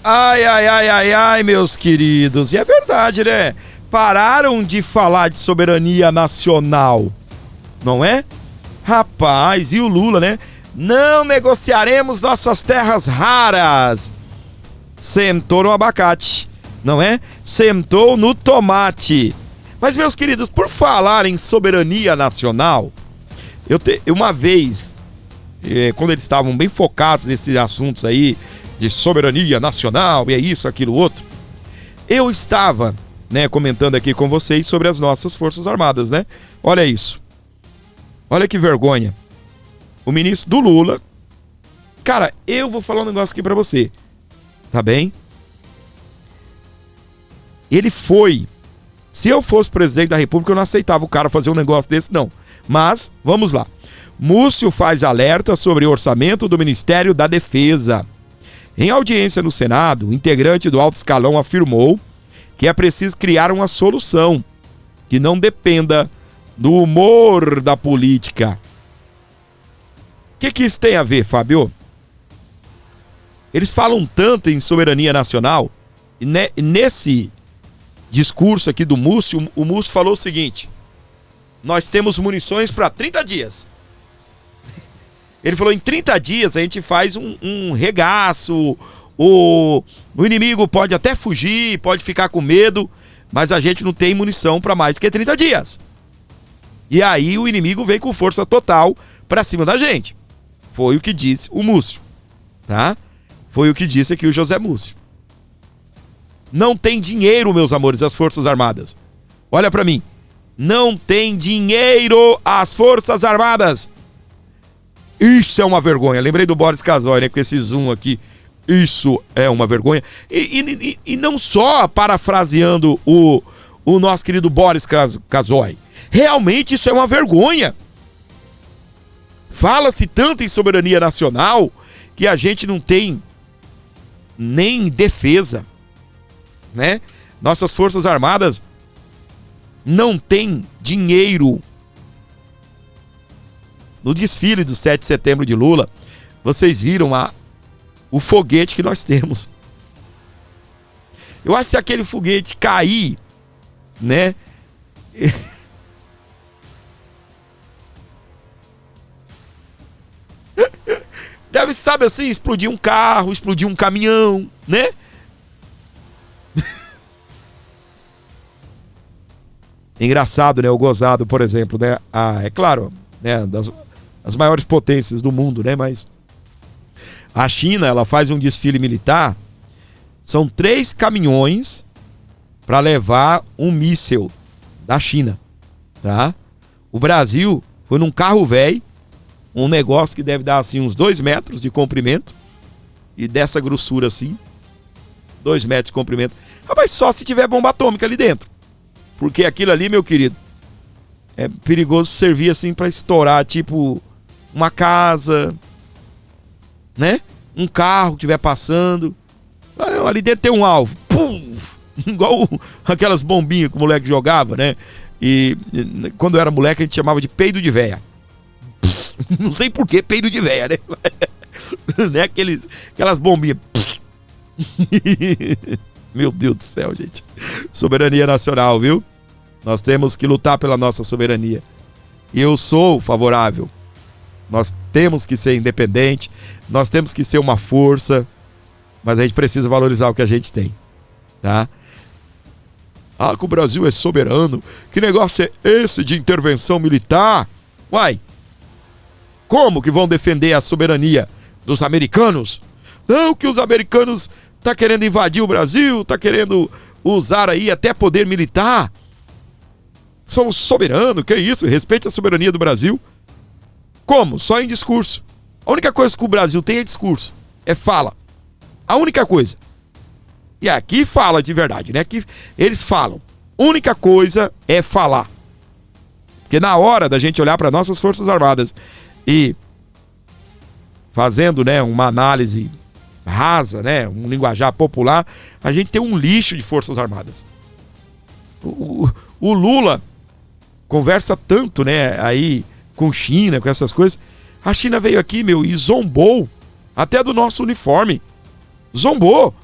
Ai, meus queridos. E é verdade, né? Pararam de falar de soberania nacional, não é? Rapaz, e o Lula, né? Não negociaremos nossas terras raras. Sentou no abacate, não é? Sentou no tomate. Mas, meus queridos, por falar em soberania nacional, uma vez, quando eles estavam bem focados nesses assuntos aí, de soberania nacional, e é isso, aquilo, outro, eu estava, né, comentando aqui com vocês sobre as nossas Forças Armadas, né? Olha isso. Olha que vergonha. O ministro do Lula... Cara, eu vou falar um negócio aqui pra você. Tá bem? Ele foi... Se eu fosse presidente da República, eu não aceitava o cara fazer um negócio desse, não. Mas, vamos lá. Múcio faz alerta sobre o orçamento do Ministério da Defesa. Em audiência no Senado, o integrante do alto escalão afirmou que é preciso criar uma solução que não dependa do humor da política. O que isso tem a ver, Fábio? Eles falam tanto em soberania nacional, e nesse discurso aqui do Múcio, o Múcio falou o seguinte: nós temos munições para 30 dias. Ele falou, em 30 dias a gente faz um regaço, o inimigo pode até fugir, pode ficar com medo, mas a gente não tem munição para mais do que 30 dias. E aí o inimigo vem com força total para cima da gente. Foi o que disse o Múcio, tá? Foi o que disse aqui o José Múcio. Não tem dinheiro, meus amores, as Forças Armadas. Olha pra mim. Não tem dinheiro as Forças Armadas. Isso é uma vergonha. Lembrei do Boris Casoy, né? Com esse zoom aqui. Isso é uma vergonha. E não só parafraseando o nosso querido Boris Casoy. Realmente isso é uma vergonha. Fala-se tanto em soberania nacional que a gente não tem nem defesa, né? Nossas Forças Armadas não têm dinheiro. No desfile do 7 de setembro de Lula, vocês viram o foguete que nós temos. Eu acho que se aquele foguete cair, né? Deve, sabe assim, explodir um carro, explodir um caminhão, né? Engraçado, né? O gozado, por exemplo, né? É claro, né? As maiores potências do mundo, né? Mas a China, ela faz um desfile militar, são 3 caminhões para levar um míssil da China, tá? O Brasil foi num carro velho, um negócio que deve dar assim uns 2 metros de comprimento e dessa grossura assim, 2 metros de comprimento. Rapaz, só se tiver bomba atômica ali dentro, porque aquilo ali, meu querido, é perigoso servir assim para estourar, tipo uma casa, né? Um carro que estiver passando, ali dentro tem um alvo, pum, igual aquelas bombinhas que o moleque jogava, né? E quando eu era moleque a gente chamava de peido de véia. Não sei por que peido de véia, né? Né? Aquelas bombinhas. Meu Deus do céu, gente. Soberania nacional, viu? Nós temos que lutar pela nossa soberania. E eu sou favorável. Nós temos que ser independente, nós temos que ser uma força, mas a gente precisa valorizar o que a gente tem, tá? Ah, que o Brasil é soberano. Que negócio é esse de intervenção militar? Uai, como que vão defender a soberania dos americanos? Não, que os americanos tá querendo invadir o Brasil, tá querendo usar aí até poder militar. Somos soberanos, que isso? Respeite a soberania do Brasil. Como? Só em discurso. A única coisa que o Brasil tem é discurso, é fala. A única coisa. E aqui fala de verdade, né? Aqui eles falam. Única coisa é falar. Porque na hora da gente olhar para nossas Forças Armadas e fazendo, né, uma análise rasa, né, um linguajar popular, a gente tem um lixo de Forças Armadas. O Lula conversa tanto, né, aí com China, com essas coisas. A China veio aqui, meu, e zombou até do nosso uniforme. Zombou.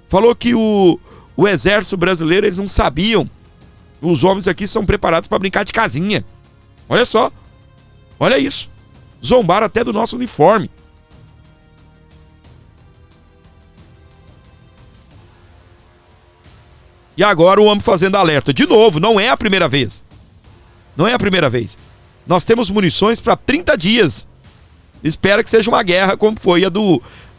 Falou que o exército brasileiro, eles não sabiam. Os homens aqui são preparados para brincar de casinha. Olha só. Olha isso. Zombaram até do nosso uniforme. E agora o homem fazendo alerta. De novo, não é a primeira vez. Não é a primeira vez. Nós temos munições para 30 dias. Espero que seja uma guerra como foi a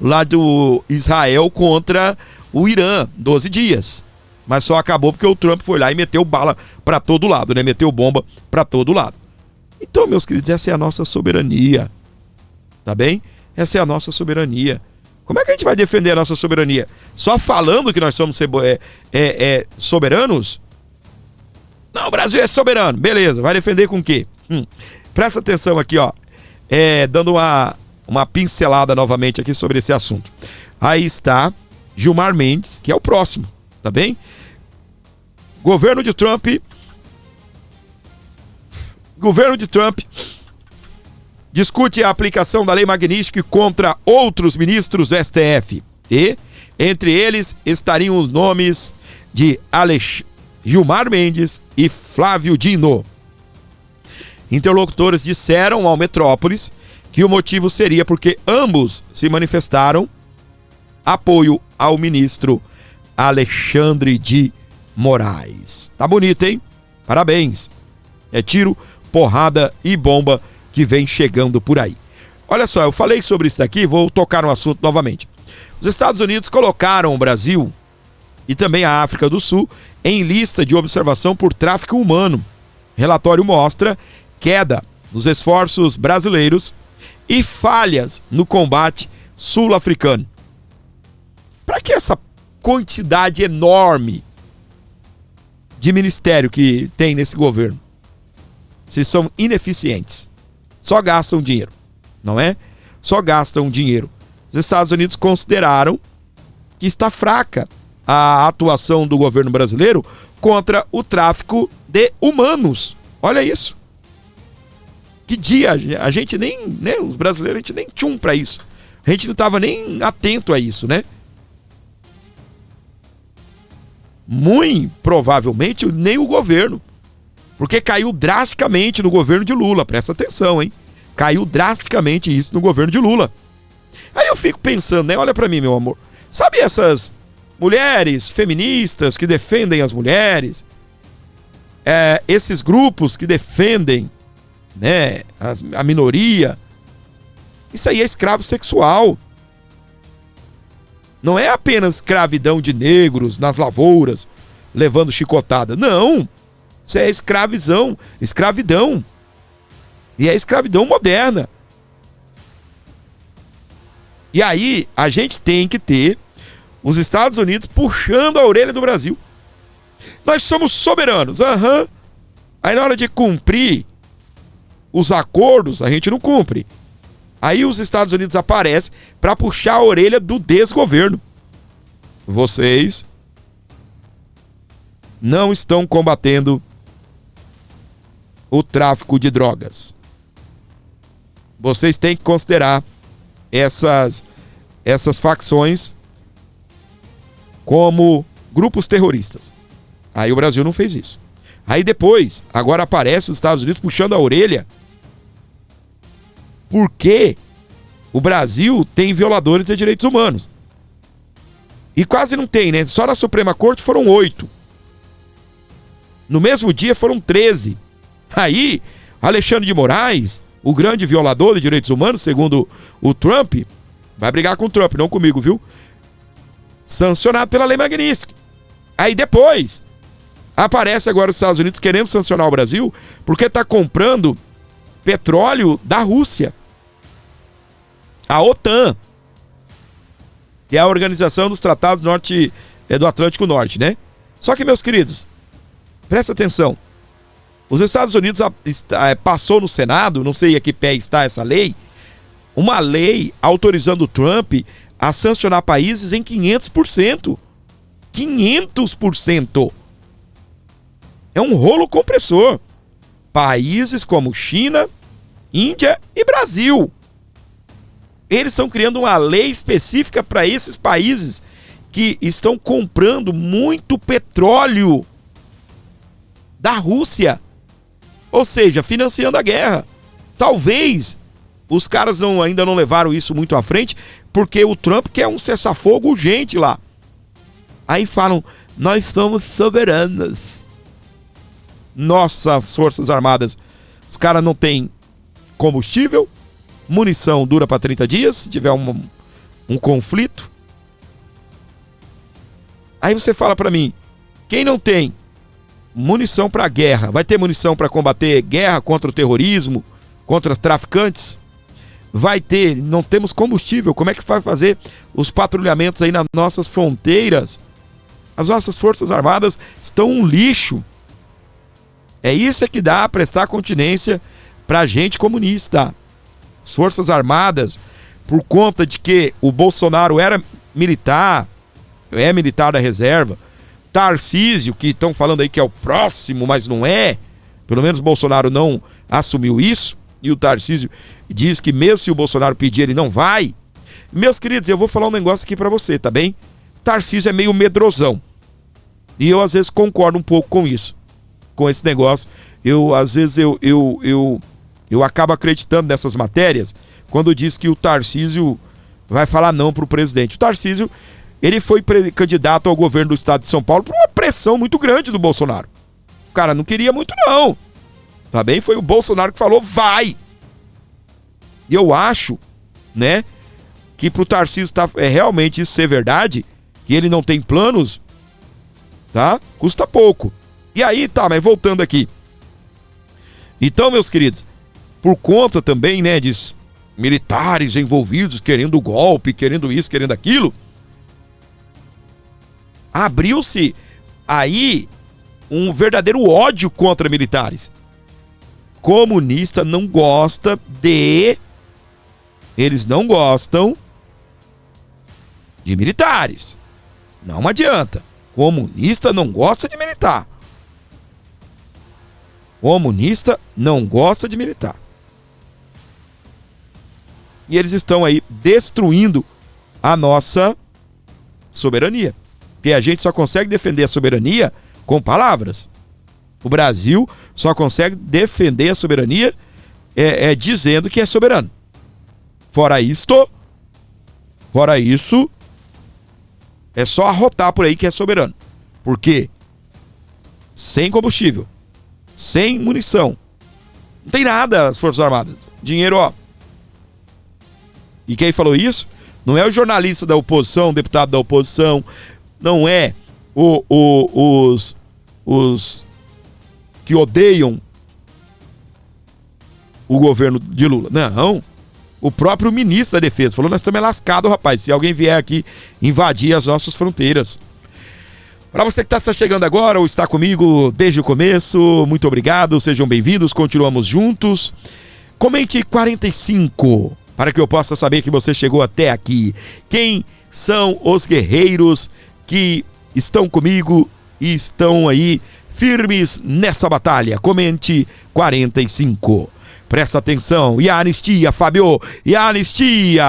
lá do Israel contra o Irã, 12 dias. Mas só acabou porque o Trump foi lá e meteu bala para todo lado, né? Meteu bomba para todo lado. Então, meus queridos, essa é a nossa soberania. Tá bem? Essa é a nossa soberania. Como é que a gente vai defender a nossa soberania? Só falando que nós somos soberanos? Não, o Brasil é soberano. Beleza, vai defender com o quê? Presta atenção aqui, ó. Dando uma pincelada novamente aqui sobre esse assunto. Aí está Gilmar Mendes, que é o próximo, tá bem? Governo de Trump discute a aplicação da Lei Magnitsky contra outros ministros do STF. E, entre eles, estariam os nomes de Gilmar Mendes e Flávio Dino. Interlocutores disseram ao Metrópolis que o motivo seria porque ambos se manifestaram apoio ao ministro Alexandre de Moraes. Tá bonito, hein? Parabéns. É tiro, porrada e bomba que vem chegando por aí. Olha só, eu falei sobre isso aqui, vou tocar no assunto novamente. Os Estados Unidos colocaram o Brasil e também a África do Sul em lista de observação por tráfico humano. Relatório mostra queda nos esforços brasileiros e falhas no combate sul-africano. Para que essa quantidade enorme de ministério que tem nesse governo? Se são ineficientes, só gastam dinheiro, não é? Só gastam dinheiro. Os Estados Unidos consideraram que está fraca a atuação do governo brasileiro contra o tráfico de humanos. Olha isso. Que dia, a gente nem, né, os brasileiros, a gente nem tchum pra isso. A gente não estava nem atento a isso, né? Muito provavelmente nem o governo. Porque caiu drasticamente no governo de Lula. Presta atenção, hein? Caiu drasticamente isso no governo de Lula. Aí eu fico pensando, né? Olha pra mim, meu amor. Sabe essas mulheres feministas que defendem as mulheres? esses grupos que defendem, né, a minoria, isso aí é escravo sexual. Não é apenas escravidão de negros nas lavouras, levando chicotada. Não, isso é escravidão. E é escravidão moderna. E aí, a gente tem que ter os Estados Unidos puxando a orelha do Brasil. Nós somos soberanos. Aí na hora de cumprir os acordos, a gente não cumpre. Aí os Estados Unidos aparecem para puxar a orelha do desgoverno. Vocês não estão combatendo o tráfico de drogas. Vocês têm que considerar essas facções como grupos terroristas. Aí o Brasil não fez isso. Aí depois, agora aparece os Estados Unidos puxando a orelha porque o Brasil tem violadores de direitos humanos. E quase não tem, né? Só na Suprema Corte foram 8. No mesmo dia foram 13. Aí, Alexandre de Moraes, o grande violador de direitos humanos, segundo o Trump, vai brigar com o Trump, não comigo, viu? Sancionado pela Lei Magnitsky. Aí depois, aparece agora os Estados Unidos querendo sancionar o Brasil porque está comprando petróleo da Rússia. A OTAN, que é a Organização dos Tratados do Atlântico Norte, né? Só que, meus queridos, presta atenção. Os Estados Unidos passou no Senado, não sei a que pé está essa lei, uma lei autorizando o Trump a sancionar países em 500%. 500%. É um rolo compressor. Países como China, Índia e Brasil. Eles estão criando uma lei específica para esses países que estão comprando muito petróleo da Rússia. Ou seja, financiando a guerra. Talvez os caras ainda não levaram isso muito à frente, porque o Trump quer um cessar-fogo urgente lá. Aí falam, nós somos soberanos. Nossas Forças Armadas, os caras não têm combustível, munição dura para 30 dias, se tiver um conflito. Aí você fala para mim, quem não tem munição para guerra, vai ter munição para combater guerra contra o terrorismo, contra os traficantes? Vai ter, não temos combustível, como é que vai fazer os patrulhamentos aí nas nossas fronteiras? As nossas Forças Armadas estão um lixo. É isso que dá a prestar continência pra gente comunista. As Forças Armadas, por conta de que o Bolsonaro era militar, é militar da reserva, Tarcísio, que estão falando aí que é o próximo, mas não é, pelo menos o Bolsonaro não assumiu isso, e o Tarcísio diz que mesmo se o Bolsonaro pedir, ele não vai. Meus queridos, eu vou falar um negócio aqui pra você, tá bem? Tarcísio é meio medrosão, e eu às vezes concordo um pouco com isso, com esse negócio. Às vezes eu acabo acreditando nessas matérias quando diz que o Tarcísio vai falar não pro presidente. O Tarcísio, ele foi candidato ao governo do estado de São Paulo por uma pressão muito grande do Bolsonaro. O cara não queria muito não, tá bem? Foi o Bolsonaro que falou, vai! E eu acho, né, que pro Tarcísio realmente isso ser verdade, que ele não tem planos, tá? Custa pouco. E aí, tá, mas voltando aqui. Então, meus queridos, por conta também, né, de militares envolvidos, querendo golpe, querendo isso, querendo aquilo, abriu-se aí um verdadeiro ódio contra militares. Comunista não gosta de... Eles não gostam de militares. Não adianta. Comunista não gosta de militar. Comunista não gosta de militar. E eles estão aí destruindo a nossa soberania. Porque a gente só consegue defender a soberania com palavras. O Brasil só consegue defender a soberania dizendo que é soberano. Fora isso, é só arrotar por aí que é soberano. Por quê? Sem combustível, sem munição. Não tem nada as Forças Armadas. Dinheiro, ó. E quem falou isso? Não é o jornalista da oposição, o deputado da oposição, não é os que odeiam o governo de Lula. Não. O próprio ministro da Defesa falou: nós estamos lascados, rapaz, se alguém vier aqui invadir as nossas fronteiras. Para você que está chegando agora ou está comigo desde o começo, muito obrigado, sejam bem-vindos, continuamos juntos. Comente 45 para que eu possa saber que você chegou até aqui. Quem são os guerreiros que estão comigo e estão aí firmes nessa batalha? Comente 45. Presta atenção. E a anistia, Fábio? E a anistia?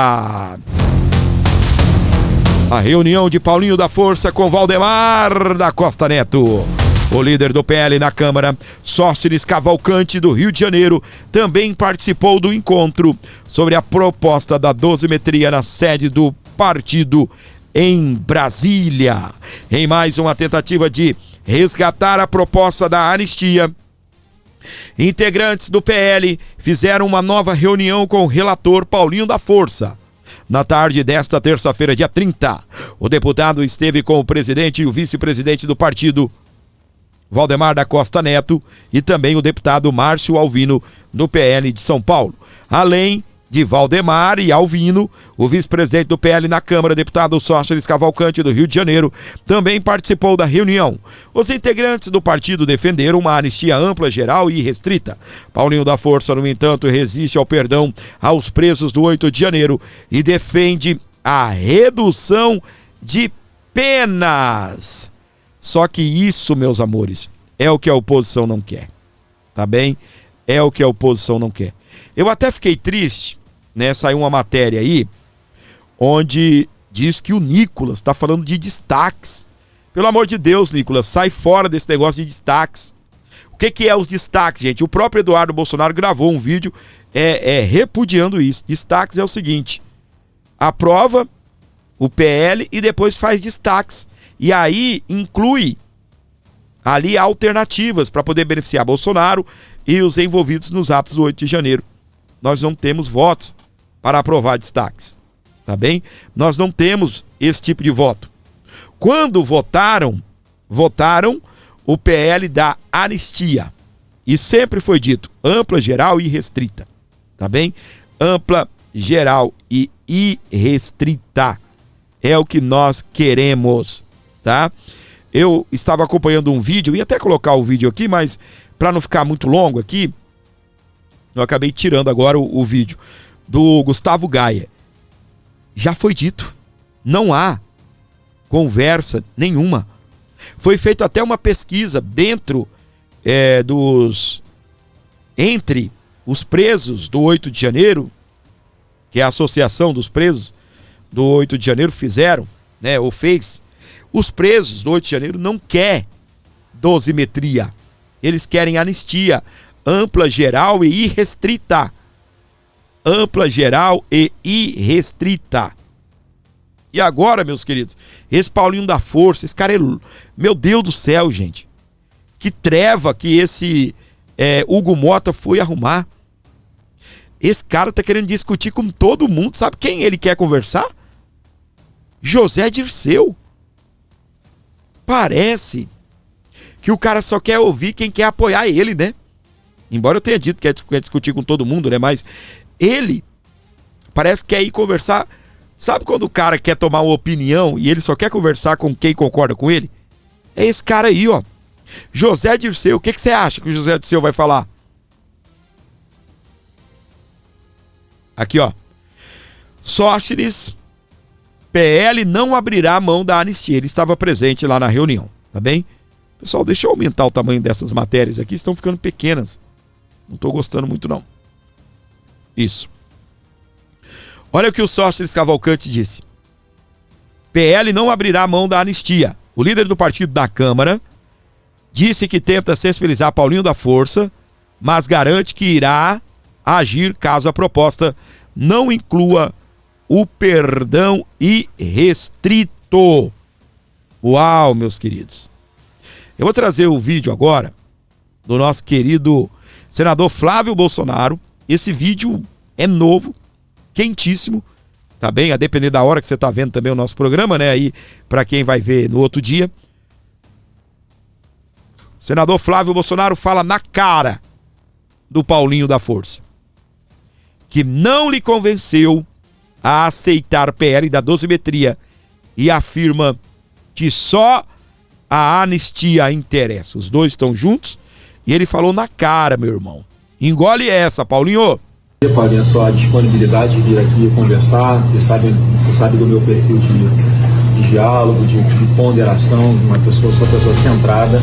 A reunião de Paulinho da Força com Valdemar da Costa Neto. O líder do PL na Câmara, Sóstenes Cavalcante, do Rio de Janeiro, também participou do encontro sobre a proposta da dosimetria na sede do partido em Brasília. Em mais uma tentativa de resgatar a proposta da anistia, integrantes do PL fizeram uma nova reunião com o relator Paulinho da Força. Na tarde desta terça-feira, dia 30, o deputado esteve com o presidente e o vice-presidente do partido, Valdemar da Costa Neto, e também o deputado Márcio Alvino, do PL de São Paulo. Além de Valdemar e Alvino, o vice-presidente do PL na Câmara, deputado Sóstenes Cavalcante, do Rio de Janeiro, também participou da reunião. Os integrantes do partido defenderam uma anistia ampla, geral e restrita. Paulinho da Força, no entanto, resiste ao perdão aos presos do 8 de janeiro e defende a redução de penas. Só que isso, meus amores, é o que a oposição não quer, tá bem? É o que a oposição não quer. Eu até fiquei triste, né? Saiu uma matéria aí, onde diz que o Nicolas está falando de destaques. Pelo amor de Deus, Nicolas, sai fora desse negócio de destaques. O que é os destaques, gente? O próprio Eduardo Bolsonaro gravou um vídeo repudiando isso. Destaques é o seguinte: aprova o PL e depois faz destaques. E aí inclui ali alternativas para poder beneficiar Bolsonaro e os envolvidos nos atos do 8 de janeiro. Nós não temos votos para aprovar destaques, tá bem? Nós não temos esse tipo de voto. Quando votaram o PL da anistia. E sempre foi dito ampla, geral e restrita, tá bem? Ampla, geral e irrestrita. É o que nós queremos, tá? Eu estava acompanhando um vídeo, ia até colocar o vídeo aqui, mas para não ficar muito longo aqui, eu acabei tirando agora o vídeo do Gustavo Gaia. Já foi dito, não há conversa nenhuma. Foi feita até uma pesquisa dentro entre os presos do 8 de janeiro, que é a associação dos presos do 8 de janeiro fizeram, né, ou fez. Os presos do 8 de janeiro não querem dosimetria. Eles querem anistia ampla, geral e irrestrita. Ampla, geral e irrestrita. E agora, meus queridos, esse Paulinho da Força, esse cara é... Meu Deus do céu, gente. Que treva que esse Hugo Mota foi arrumar. Esse cara tá querendo discutir com todo mundo. Sabe quem ele quer conversar? José Dirceu. Parece que o cara só quer ouvir quem quer apoiar ele, né? Embora eu tenha dito que quer discutir com todo mundo, né? Mas ele parece que quer ir conversar. Sabe quando o cara quer tomar uma opinião e ele só quer conversar com quem concorda com ele? É esse cara aí, ó. José Dirceu. O que você acha que o José Dirceu vai falar? Aqui, ó. Sóstenes, PL não abrirá a mão da anistia. Ele estava presente lá na reunião, tá bem? Pessoal, deixa eu aumentar o tamanho dessas matérias aqui, estão ficando pequenas. Não estou gostando muito, não. Isso. Olha o que o Sóstenes Cavalcante disse. PL não abrirá a mão da anistia. O líder do partido da Câmara disse que tenta sensibilizar Paulinho da Força, mas garante que irá agir caso a proposta não inclua o perdão irrestrito. Uau, meus queridos. Eu vou trazer o vídeo agora do nosso querido senador Flávio Bolsonaro. Esse vídeo é novo, quentíssimo, tá bem? A depender da hora que você tá vendo também o nosso programa, né? Aí, pra quem vai ver no outro dia. Senador Flávio Bolsonaro fala na cara do Paulinho da Força que não lhe convenceu a aceitar PL da dosimetria e afirma que só a anistia interessa. Os dois estão juntos e ele falou na cara, meu irmão. Engole essa, Paulinho. Podem a sua disponibilidade de vir aqui conversar. Você sabe do meu perfil de diálogo, de ponderação, uma pessoa, sou uma pessoa centrada.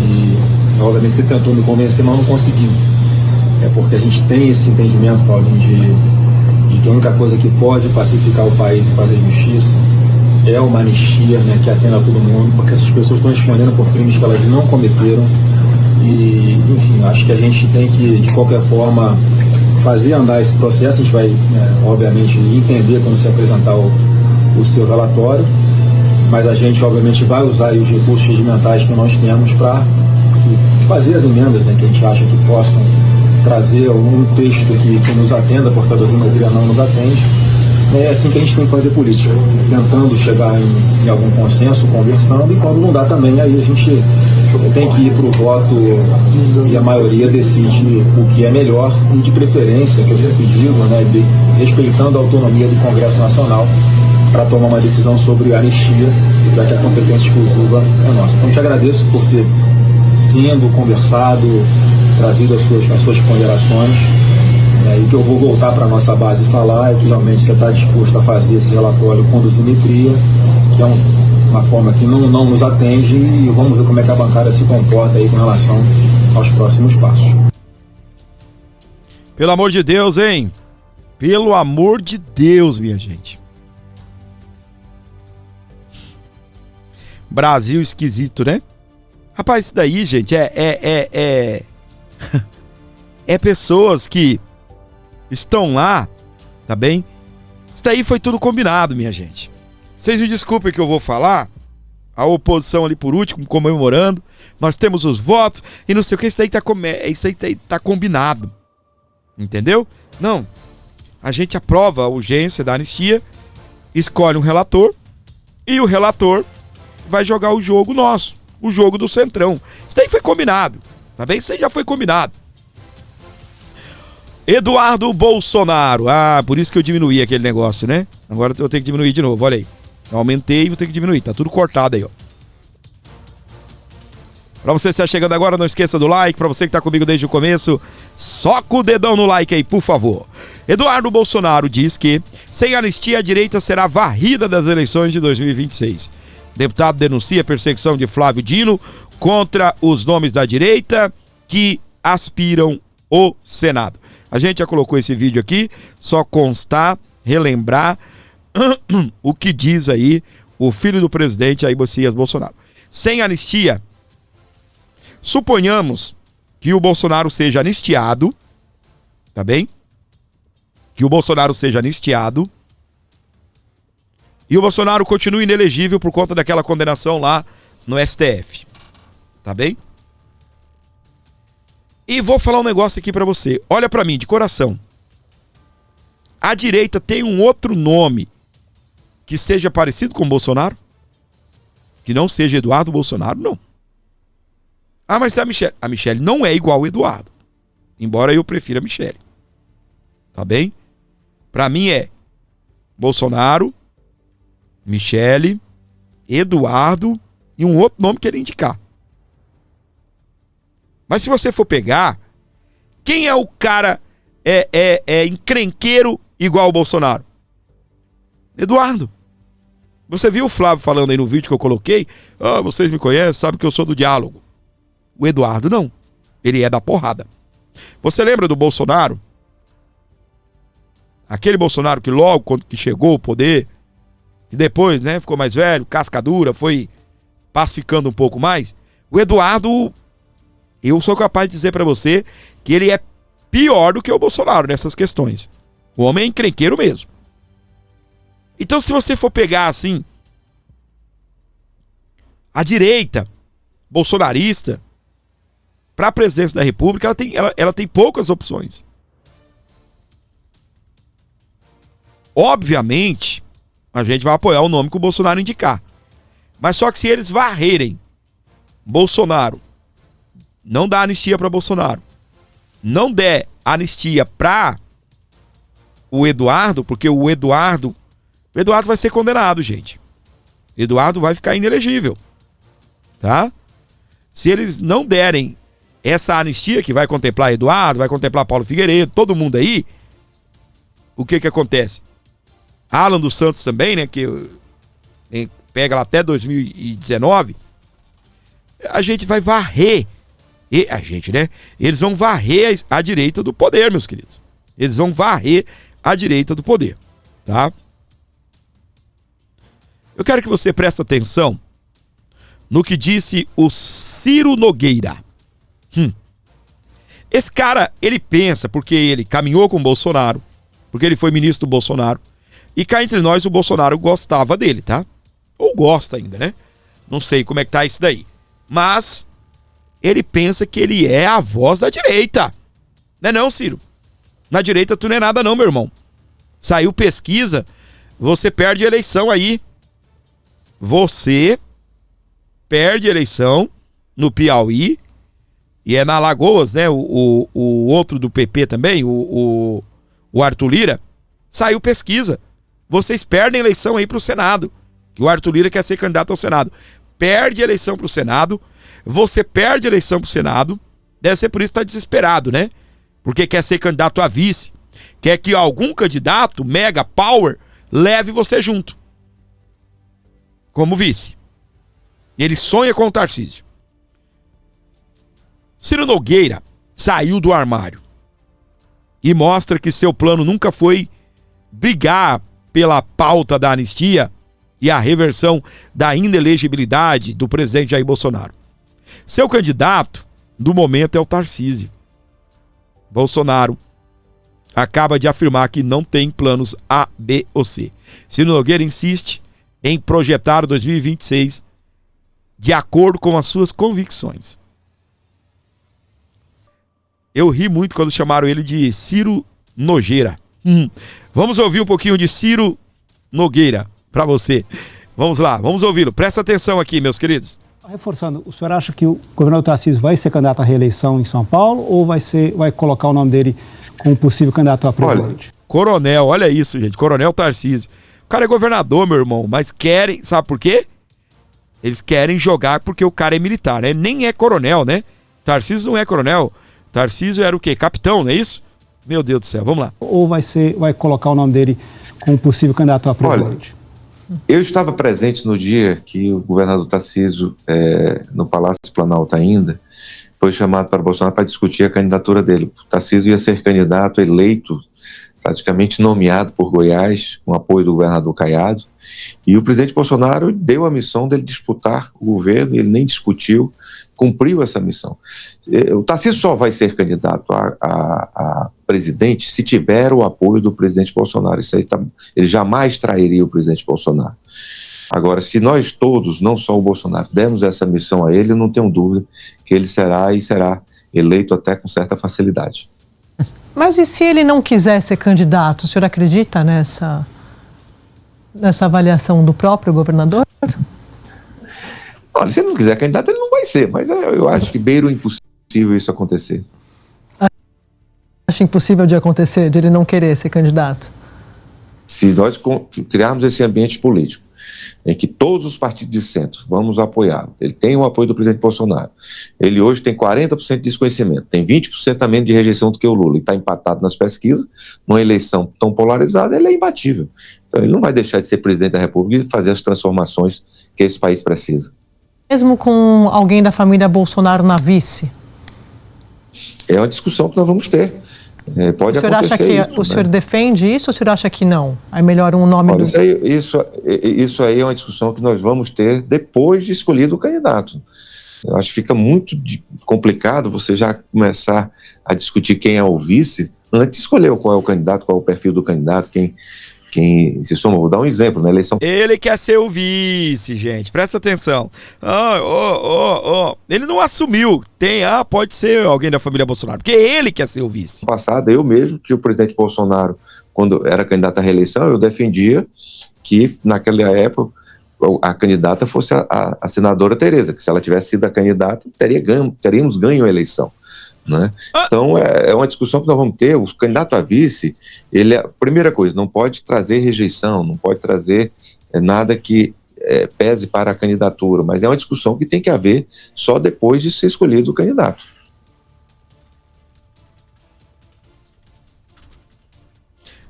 E obviamente você tentou me convencer, mas não conseguiu. É porque a gente tem esse entendimento, Paulinho, de que a única coisa que pode pacificar o país e fazer justiça é uma anistia, né, que atenda a todo mundo, porque essas pessoas estão respondendo por crimes que elas não cometeram. E, enfim, acho que a gente tem que, de qualquer forma, fazer andar esse processo. A gente vai, obviamente, entender quando se apresentar o seu relatório, mas a gente, obviamente, vai usar aí os recursos regimentais que nós temos para fazer as emendas, né, que a gente acha que possam trazer um texto que nos atenda, porque a dosimetria não nos atende. É assim que a gente tem que fazer política, tentando chegar em algum consenso, conversando, e quando não dá também, aí a gente tem que ir para o voto e a maioria decide o que é melhor, e de preferência, que eu sempre digo, né, respeitando a autonomia do Congresso Nacional para tomar uma decisão sobre a anistia, já que a competência exclusiva é nossa. Então, te agradeço por ter vindo, conversado, trazido as suas ponderações. E o que eu vou voltar para a nossa base e falar é que realmente você está disposto a fazer esse relatório com dosimetria, que é uma forma que não nos atende, e vamos ver como é que a bancada se comporta aí com relação aos próximos passos. Pelo amor de Deus, hein? Pelo amor de Deus, minha gente. Brasil esquisito, né? Rapaz, isso daí, gente, é pessoas que estão lá, tá bem? Isso daí foi tudo combinado, minha gente. Vocês me desculpem que eu vou falar, a oposição ali por último, comemorando, nós temos os votos e não sei o que, isso aí tá combinado, entendeu? Não, a gente aprova a urgência da anistia, escolhe um relator e o relator vai jogar o jogo nosso, o jogo do Centrão. Isso aí foi combinado, tá bem? Isso aí já foi combinado. Eduardo Bolsonaro. Ah, por isso que eu diminuí aquele negócio, né? Agora eu tenho que diminuir de novo, olha aí. Eu aumentei e vou ter que diminuir, tá tudo cortado aí, ó. Pra você que está chegando agora, não esqueça do like. Pra você que tá comigo desde o começo, soca o dedão no like aí, por favor. Eduardo Bolsonaro diz que, sem anistia, a direita será varrida das eleições de 2026. Deputado denuncia a perseguição de Flávio Dino contra os nomes da direita que aspiram o Senado. A gente já colocou esse vídeo aqui, só constar, relembrar o que diz aí o filho do presidente, Jair Messias Bolsonaro. Sem anistia, suponhamos que o Bolsonaro seja anistiado, tá bem? Que o Bolsonaro seja anistiado e o Bolsonaro continue inelegível por conta daquela condenação lá no STF, tá bem? E vou falar um negócio aqui pra você. Olha pra mim, de coração. A direita tem um outro nome que seja parecido com o Bolsonaro? Que não seja Eduardo Bolsonaro, não. Ah, mas a Michelle. A Michelle não é igual ao Eduardo. Embora eu prefira a Michelle. Tá bem? Pra mim é Bolsonaro, Michelle, Eduardo e um outro nome que ele indicar. Mas se você for pegar, quem é o cara encrenqueiro igual o Bolsonaro? Eduardo. Você viu o Flávio falando aí no vídeo que eu coloquei? Ah, vocês me conhecem, sabem que eu sou do diálogo. O Eduardo não. Ele é da porrada. Você lembra do Bolsonaro? Aquele Bolsonaro que logo quando que chegou ao poder, que depois, né, ficou mais velho, casca dura, foi pacificando um pouco mais. O Eduardo, eu sou capaz de dizer pra você que ele é pior do que o Bolsonaro nessas questões. O homem é encrenqueiro mesmo. Então, se você for pegar assim, a direita bolsonarista, para a presidência da República, ela tem poucas opções. Obviamente, a gente vai apoiar o nome que o Bolsonaro indicar. Mas só que se eles varrerem Bolsonaro, não dá anistia para Bolsonaro, não der anistia para o Eduardo, porque o Eduardo vai ser condenado, gente. Eduardo vai ficar inelegível, tá? Se eles não derem essa anistia, que vai contemplar Eduardo, vai contemplar Paulo Figueiredo, todo mundo aí, o que acontece? Alan dos Santos também, né, que pega lá até 2019, a gente vai varrer, eles vão varrer a direita do poder, meus queridos. Eles vão varrer a direita do poder, tá? Eu quero que você preste atenção no que disse o Ciro Nogueira. Esse cara, ele pensa, porque ele caminhou com o Bolsonaro, porque ele foi ministro do Bolsonaro, e cá entre nós o Bolsonaro gostava dele, tá? Ou gosta ainda, né? Não sei como é que tá isso daí. Mas ele pensa que ele é a voz da direita. Não é não, Ciro? Na direita tu não é nada não, meu irmão. Saiu pesquisa, você perde a eleição aí. Você perde a eleição no Piauí, e é na Alagoas, né? O outro do PP também, o Arthur Lira, saiu pesquisa. Vocês perdem a eleição aí pro Senado, que o Arthur Lira quer ser candidato ao Senado. Perde a eleição pro Senado, você perde a eleição pro Senado, deve ser por isso que tá desesperado, né? Porque quer ser candidato a vice, quer que algum candidato, mega power, leve você junto, como vice. Ele sonha com o Tarcísio. Ciro Nogueira saiu do armário e mostra que seu plano nunca foi brigar pela pauta da anistia e a reversão da inelegibilidade do presidente Jair Bolsonaro. Seu candidato do momento é o Tarcísio. Bolsonaro acaba de afirmar que não tem planos A, B ou C. Ciro Nogueira insiste em projetar 2026 de acordo com as suas convicções. Eu ri muito quando chamaram ele de Ciro Nogueira. Vamos ouvir um pouquinho de Ciro Nogueira para você. Vamos lá, vamos ouvi-lo. Presta atenção aqui, meus queridos. Reforçando, o senhor acha que o governador Tarcísio vai ser candidato à reeleição em São Paulo ou vai colocar o nome dele como possível candidato a presidente? Coronel, olha isso, gente. Coronel Tarcísio. O cara é governador, meu irmão, mas querem, sabe por quê? Eles querem jogar porque o cara é militar, né? Nem é coronel, né? Tarcísio não é coronel. Tarcísio era o quê? Capitão, não é isso? Meu Deus do céu, vamos lá. Ou vai colocar o nome dele como possível candidato a presidente? Olha, eu estava presente no dia que o governador Tarcísio, no Palácio Planalto ainda, foi chamado para Bolsonaro para discutir a candidatura dele. O Tarcísio ia ser candidato eleito, praticamente nomeado por Goiás, com apoio do governador Caiado, e o presidente Bolsonaro deu a missão dele disputar o governo, ele nem discutiu, cumpriu essa missão. O Tarcísio só vai ser candidato a presidente se tiver o apoio do presidente Bolsonaro. Isso aí ele jamais trairia o presidente Bolsonaro. Agora, se nós todos, não só o Bolsonaro, demos essa missão a ele, eu não tenho dúvida que ele será eleito até com certa facilidade. Mas e se ele não quiser ser candidato, o senhor acredita nessa avaliação do próprio governador? Olha, se ele não quiser candidato, ele não vai ser, mas eu acho que beira o impossível isso acontecer. Acha impossível de acontecer, de ele não querer ser candidato? Se nós criarmos esse ambiente político, em que todos os partidos de centro vamos apoiá-lo, ele tem o apoio do presidente Bolsonaro, ele hoje tem 40% de desconhecimento, tem 20% a menos de rejeição do que o Lula, e está empatado nas pesquisas, numa eleição tão polarizada, ele é imbatível. Então ele não vai deixar de ser presidente da República e fazer as transformações que esse país precisa. Mesmo com alguém da família Bolsonaro na vice? É uma discussão que nós vamos ter. Pode acontecer. O senhor acha que o senhor defende isso ou o senhor acha que não? É melhor um nome... Olha, isso aí é uma discussão que nós vamos ter depois de escolhido o candidato. Eu acho que fica muito complicado você já começar a discutir quem é o vice antes de escolher qual é o candidato, qual é o perfil do candidato, quem se soma, vou dar um exemplo, na eleição. Ele quer ser o vice, gente, presta atenção. Ele não assumiu, pode ser alguém da família Bolsonaro, porque ele quer ser o vice. Passada, eu mesmo, que o presidente Bolsonaro, quando era candidato à reeleição, eu defendia que naquela época a candidata fosse a senadora Tereza, que se ela tivesse sido a candidata, teríamos ganho a eleição. Né? Então é uma discussão que nós vamos ter. O candidato a vice, primeira coisa, não pode trazer rejeição, não pode trazer nada que pese para a candidatura, mas é uma discussão que tem que haver só depois de ser escolhido o candidato.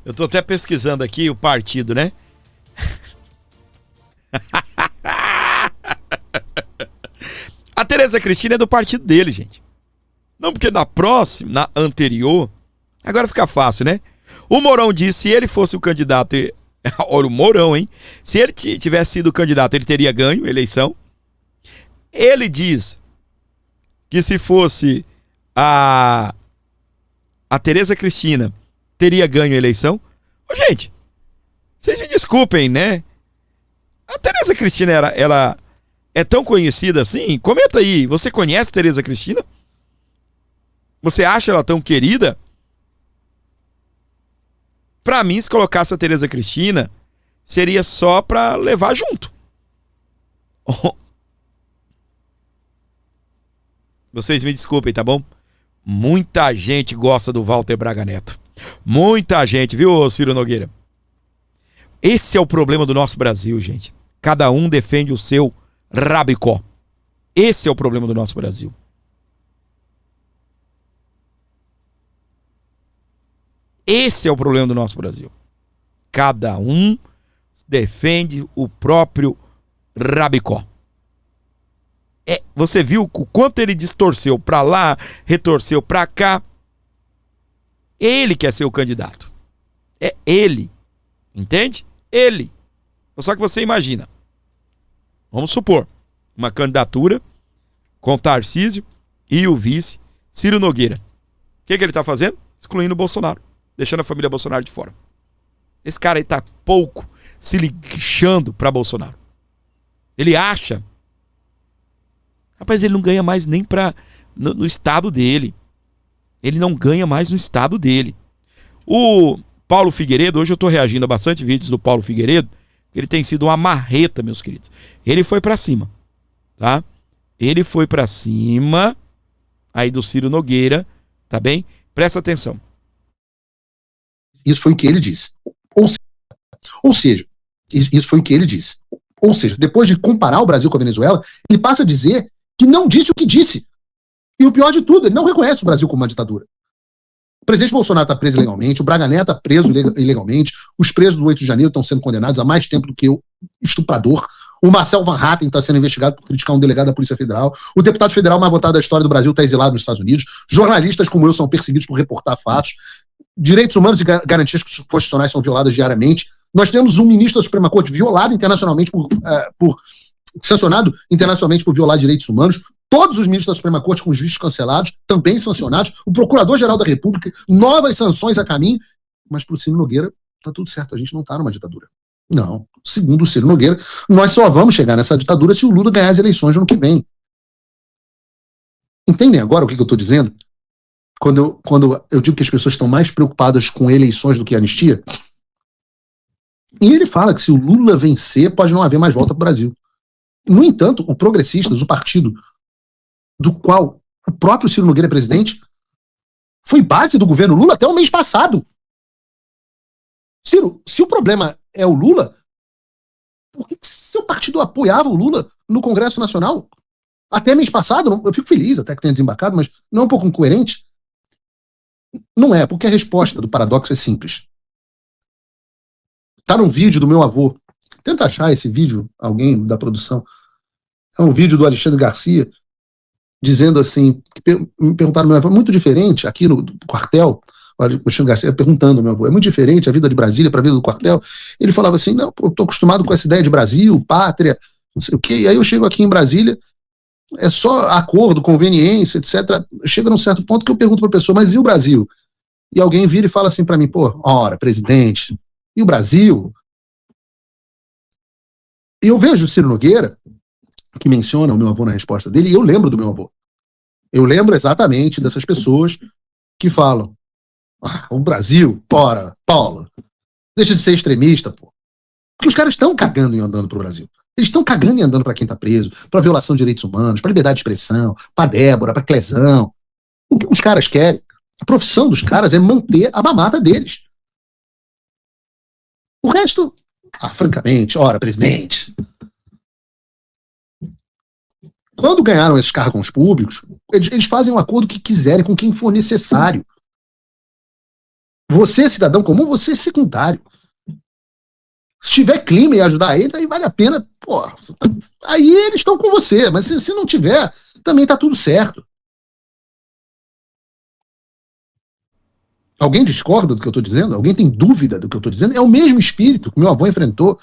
Eu tô até pesquisando aqui o partido, né? A Tereza Cristina é do partido dele, gente. Não, porque na anterior, agora fica fácil, né? O Mourão disse, se ele fosse o candidato, olha o Mourão, hein? Se ele tivesse sido o candidato, ele teria ganho a eleição. Ele diz que se fosse a Tereza Cristina, teria ganho a eleição. Ô, gente, vocês me desculpem, né? A Tereza Cristina, ela é tão conhecida assim? Comenta aí, você conhece a Tereza Cristina? Você acha ela tão querida? Pra mim, se colocasse a Tereza Cristina, seria só pra levar junto. Vocês me desculpem, tá bom? Muita gente gosta do Walter Braga Neto. Muita gente, viu, Ciro Nogueira? Esse é o problema do nosso Brasil, gente. Cada um defende o seu rabicó. Esse é o problema do nosso Brasil. Esse é o problema do nosso Brasil. Cada um defende o próprio rabicó. Você viu o quanto ele distorceu pra lá, retorceu pra cá. Ele quer ser o candidato. É ele. Entende? Ele. Só que você imagina. Vamos supor uma candidatura com Tarcísio e o vice Ciro Nogueira. O que ele está fazendo? Excluindo o Bolsonaro. Deixando a família Bolsonaro de fora. Esse cara aí tá pouco se lixando pra Bolsonaro. Ele acha. Rapaz, ele não ganha mais nem no estado dele. Ele não ganha mais no estado dele. O Paulo Figueiredo, hoje eu tô reagindo a bastante vídeos do Paulo Figueiredo, ele tem sido uma marreta, meus queridos. Ele foi pra cima, tá? Ele foi pra cima aí do Ciro Nogueira, tá bem? Presta atenção. Isso foi o que ele disse. Ou seja, isso foi o que ele disse. Ou seja, depois de comparar o Brasil com a Venezuela, ele passa a dizer que não disse o que disse. E o pior de tudo, ele não reconhece o Brasil como uma ditadura. O presidente Bolsonaro está preso ilegalmente, o Braga Neto está preso ilegalmente, os presos do 8 de janeiro estão sendo condenados há mais tempo do que o estuprador, o Marcel Van Hatten está sendo investigado por criticar um delegado da Polícia Federal, o deputado federal mais votado da história do Brasil está exilado nos Estados Unidos, jornalistas como eu são perseguidos por reportar fatos, direitos humanos e garantias constitucionais são violadas diariamente. Nós temos um ministro da Suprema Corte violado internacionalmente sancionado internacionalmente por violar direitos humanos. Todos os ministros da Suprema Corte com os vistos cancelados, também sancionados. O Procurador-Geral da República, novas sanções a caminho. Mas para o Ciro Nogueira, tá tudo certo, a gente não está numa ditadura. Não. Segundo o Ciro Nogueira, nós só vamos chegar nessa ditadura se o Lula ganhar as eleições no ano que vem. Entendem agora o que eu estou dizendo? Quando eu digo que as pessoas estão mais preocupadas com eleições do que anistia, e ele fala que se o Lula vencer, pode não haver mais volta para o Brasil. No entanto, o Progressistas, o partido do qual o próprio Ciro Nogueira é presidente, foi base do governo Lula até o mês passado. Ciro, se o problema é o Lula, por que seu partido apoiava o Lula no Congresso Nacional? Até mês passado, eu fico feliz até que tenha desembarcado, mas não é um pouco incoerente? Não é, porque a resposta do paradoxo é simples. Tá num vídeo do meu avô. Tenta achar esse vídeo, alguém da produção. É um vídeo do Alexandre Garcia, dizendo assim, me perguntaram ao meu avô, é muito diferente aqui no quartel, o Alexandre Garcia perguntando ao meu avô, é muito diferente a vida de Brasília para a vida do quartel? Ele falava assim, não, eu tô acostumado com essa ideia de Brasil, pátria, não sei o quê, e aí eu chego aqui em Brasília, é só acordo, conveniência, etc. Chega num certo ponto que eu pergunto para a pessoa, mas e o Brasil? E alguém vira e fala assim para mim, pô, ora, presidente, E o Brasil... Eu vejo o Ciro Nogueira, que menciona o meu avô na resposta dele, e eu lembro do meu avô. Eu lembro exatamente dessas pessoas que falam: o Brasil, ora, Paulo, deixa de ser extremista, pô. Porque os caras estão cagando e andando pro Brasil. Eles estão cagando e andando para quem tá preso, pra violação de direitos humanos, pra liberdade de expressão, pra Débora, pra Clesão. O que os caras querem, a profissão dos caras é manter a mamata deles. O resto, francamente, ora, presidente, quando ganharam esses cargos públicos, eles fazem um acordo que quiserem com quem for necessário. Você, cidadão comum, você é secundário. Se tiver clima e ajudar eles, aí vale a pena. Pô, aí eles estão com você, mas se não tiver, também tá tudo certo. Alguém discorda do que eu estou dizendo? Alguém tem dúvida do que eu estou dizendo? É o mesmo espírito que meu avô enfrentou.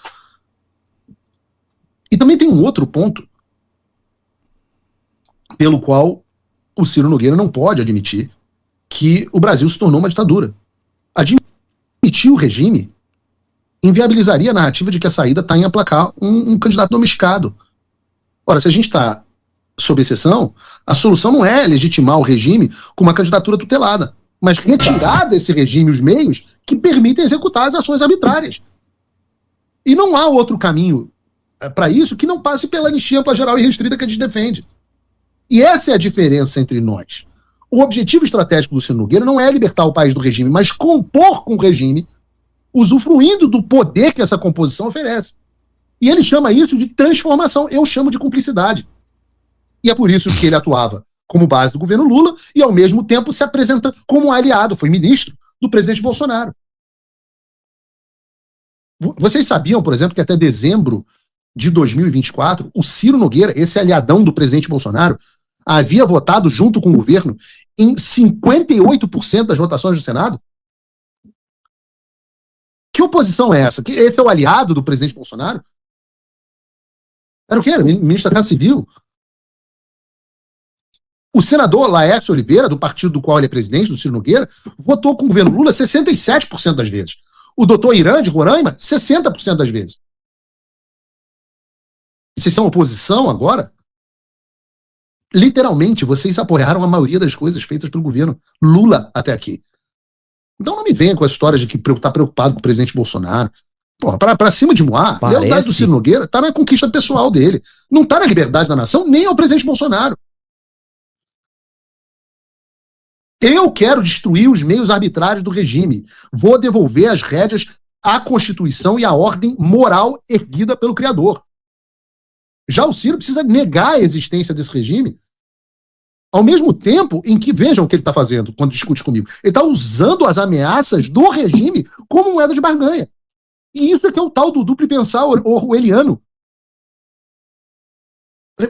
E também tem um outro ponto pelo qual o Ciro Nogueira não pode admitir que o Brasil se tornou uma ditadura. Admitir o regime inviabilizaria a narrativa de que a saída está em aplacar um candidato domesticado. Ora, se a gente está sob exceção, a solução não é legitimar o regime com uma candidatura tutelada, mas retirar desse regime os meios que permitem executar as ações arbitrárias. E não há outro caminho para isso que não passe pela anistia ampla, geral e restrita que a gente defende. E essa é a diferença entre nós. O objetivo estratégico do Ciro Nogueira não é libertar o país do regime, mas compor com o regime, usufruindo do poder que essa composição oferece. E ele chama isso de transformação. Eu chamo de cumplicidade. E é por isso que ele atuava como base do governo Lula e, ao mesmo tempo, se apresenta como aliado, foi ministro do presidente Bolsonaro. Vocês sabiam, por exemplo, que até dezembro de 2024, o Ciro Nogueira, esse aliadão do presidente Bolsonaro, havia votado junto com o governo em 58% das votações do Senado? Que oposição é essa? Que esse é o aliado do presidente Bolsonaro? Era o quê? Era o ministro da Casa Civil. O senador Laércio Oliveira, do partido do qual ele é presidente, do Ciro Nogueira, votou com o governo Lula 67% das vezes. O doutor Irã, de Roraima, 60% das vezes. Vocês são oposição agora? Literalmente, vocês apoiaram a maioria das coisas feitas pelo governo Lula até aqui. Então não me venha com a história de que tá preocupado com o presidente Bolsonaro. Porra, pra cima de Moá, a lealdade do Ciro Nogueira tá na conquista pessoal dele. Não tá na liberdade da nação, nem ao presidente Bolsonaro. Eu quero destruir os meios arbitrários do regime. Vou devolver as rédeas à Constituição e à ordem moral erguida pelo Criador. Já o Ciro precisa negar a existência desse regime, ao mesmo tempo em que, vejam o que ele está fazendo quando discute comigo. Ele está usando as ameaças do regime como moeda de barganha. E isso é que é o tal do duplo pensar orwelliano.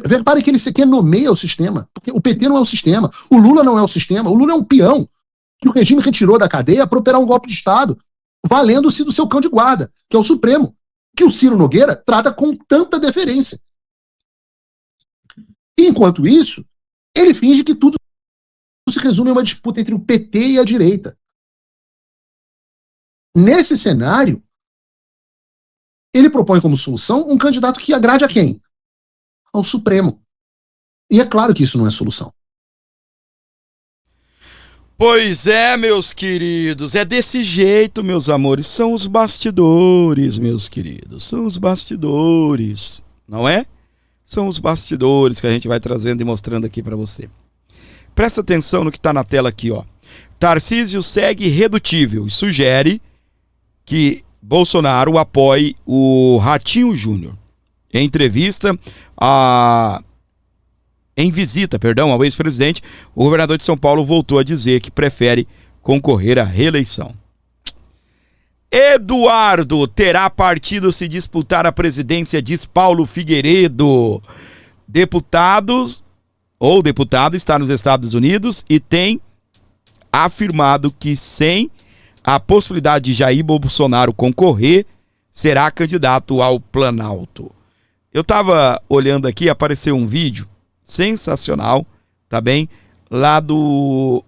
Repare que ele sequer nomeia o sistema, porque o PT não é o sistema, o Lula não é o sistema, o Lula é um peão que o regime retirou da cadeia para operar um golpe de Estado, valendo-se do seu cão de guarda, que é o Supremo, que o Ciro Nogueira trata com tanta deferência. Enquanto isso, ele finge que tudo se resume a uma disputa entre o PT e a direita. Nesse cenário, ele propõe como solução um candidato que agrade a quem? Ao Supremo. E é claro que isso não é solução. Pois é, meus queridos, é desse jeito, meus amores, são os bastidores, meus queridos, são os bastidores, não é? São os bastidores que a gente vai trazendo e mostrando aqui para você. Presta atenção no que está na tela aqui, ó. Tarcísio segue irredutível e sugere que Bolsonaro apoie o Ratinho Júnior. Em visita ao ex-presidente, o governador de São Paulo voltou a dizer que prefere concorrer à reeleição. Eduardo terá partido se disputar a presidência, diz Paulo Figueiredo. Deputado está nos Estados Unidos e tem afirmado que sem a possibilidade de Jair Bolsonaro concorrer, será candidato ao Planalto. Eu estava olhando aqui, apareceu um vídeo sensacional, tá bem? Lá do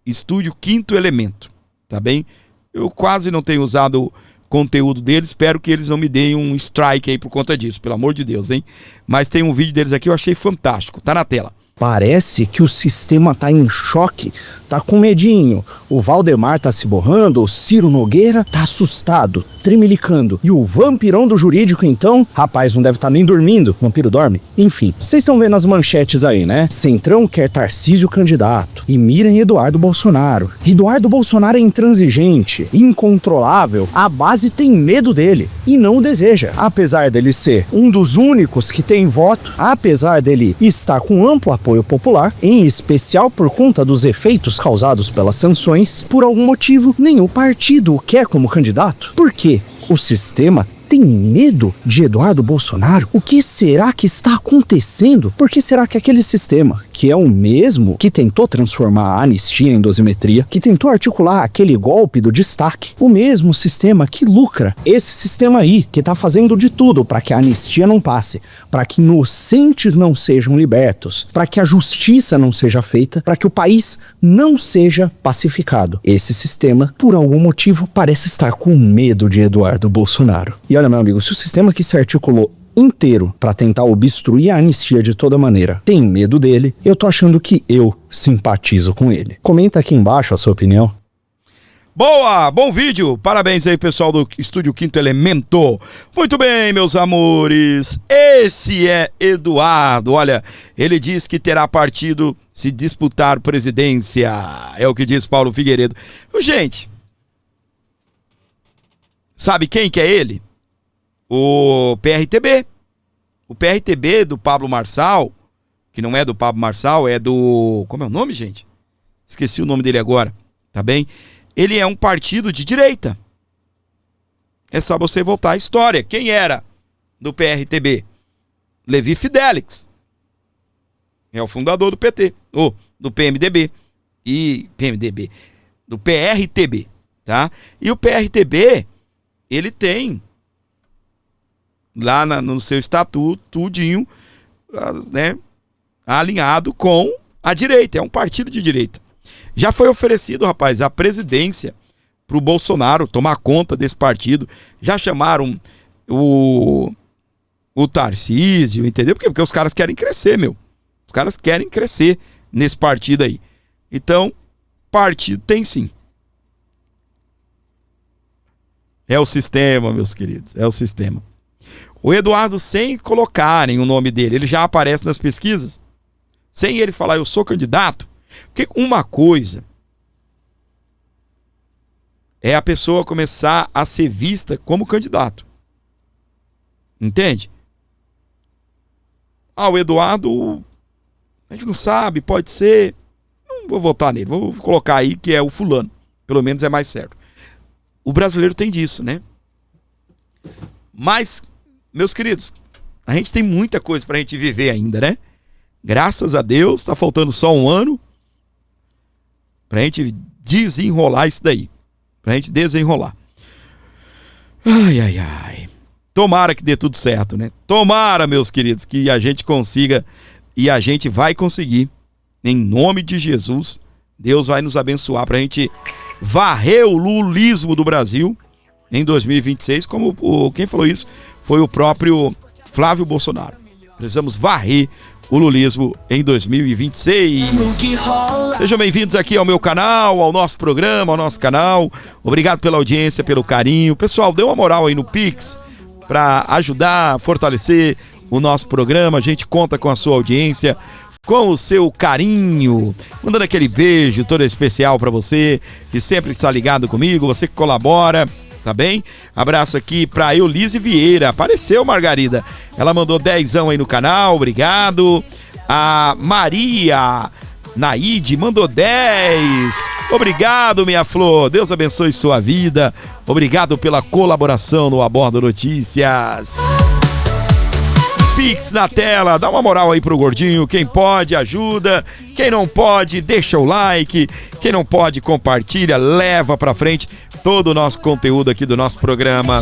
estúdio Quinto Elemento, tá bem? Eu quase não tenho usado conteúdo deles. Espero que eles não me deem um strike aí por conta disso, pelo amor de Deus, hein? Mas tem um vídeo deles aqui, eu achei fantástico. Tá na tela. Parece que o sistema tá em choque, tá com medinho. O Valdemar tá se borrando, o Ciro Nogueira tá assustado, tremelicando. E o vampirão do jurídico, então, rapaz, não deve estar nem dormindo. O vampiro dorme? Enfim, vocês estão vendo as manchetes aí, né? Centrão quer Tarcísio candidato e mira em Eduardo Bolsonaro. Eduardo Bolsonaro é intransigente, incontrolável. A base tem medo dele e não o deseja. Apesar dele ser um dos únicos que tem voto, apesar dele estar com amplo apoio popular, em especial por conta dos efeitos causados pelas sanções, por algum motivo, nenhum partido o quer como candidato. Por quê? O sistema tem medo de Eduardo Bolsonaro? O que será que está acontecendo? Por que será que aquele sistema, que é o mesmo que tentou transformar a anistia em dosimetria, que tentou articular aquele golpe do destaque, o mesmo sistema que lucra, esse sistema aí, que está fazendo de tudo para que a anistia não passe, para que inocentes não sejam libertos, para que a justiça não seja feita, para que o país não seja pacificado. Esse sistema, por algum motivo, parece estar com medo de Eduardo Bolsonaro. E olha, meu amigo, se o sistema que se articulou inteiro para tentar obstruir a anistia de toda maneira tem medo dele, eu tô achando que eu simpatizo com ele. Comenta aqui embaixo a sua opinião. Boa, bom vídeo, parabéns aí pessoal do Estúdio Quinto Elemento. Muito bem, meus amores, esse é Eduardo. Olha, ele diz que terá partido se disputar presidência, é o que diz Paulo Figueiredo. Gente, sabe quem que é ele? O PRTB. O PRTB do Pablo Marçal, que não é do Pablo Marçal, é do... Como é o nome, gente? Esqueci o nome dele agora, tá bem? Ele é um partido de direita. É só você voltar à história. Quem era do PRTB? Levi Fidelix. É o fundador do PT, ou do PMDB. Do PRTB, tá? E o PRTB, ele tem lá no seu estatuto, tudinho, né, alinhado com a direita. É um partido de direita. Já foi oferecido, rapaz, a presidência pro Bolsonaro tomar conta desse partido. Já chamaram o Tarcísio, entendeu? Porque os caras querem crescer, meu. Os caras querem crescer nesse partido aí. Então, partido tem sim. É o sistema, meus queridos, é o sistema. O Eduardo, sem colocarem o nome dele, ele já aparece nas pesquisas, sem ele falar, eu sou candidato. Porque uma coisa é a pessoa começar a ser vista como candidato. Entende? O Eduardo, a gente não sabe, pode ser, não vou votar nele, vou colocar aí que é o fulano, pelo menos é mais certo. O brasileiro tem disso, né? Mas, meus queridos, a gente tem muita coisa pra gente viver ainda, né? Graças a Deus, tá faltando só um ano pra gente desenrolar isso daí. Pra gente desenrolar. Ai. Tomara que dê tudo certo, né? Tomara, meus queridos, que a gente consiga e a gente vai conseguir. Em nome de Jesus, Deus vai nos abençoar pra gente varrer o lulismo do Brasil em 2026, como quem falou isso foi o próprio Flávio Bolsonaro. Precisamos varrer o lulismo em 2026. Sejam bem-vindos aqui ao meu canal, ao nosso programa, ao nosso canal. Obrigado pela audiência, pelo carinho. Pessoal, dê uma moral aí no Pix para ajudar a fortalecer o nosso programa. A gente conta com a sua audiência, com o seu carinho, mandando aquele beijo todo especial para você que sempre está ligado comigo, você que colabora, tá bem? Abraço aqui pra Eulise Vieira, apareceu Margarida, ela mandou 10 aí no canal, obrigado. A Maria Naide mandou 10, obrigado minha flor, Deus abençoe sua vida, obrigado pela colaboração no Abordo Notícias. Pix na tela, dá uma moral aí pro gordinho, quem pode ajuda, quem não pode deixa o like, quem não pode compartilha, leva pra frente todo o nosso conteúdo aqui do nosso programa.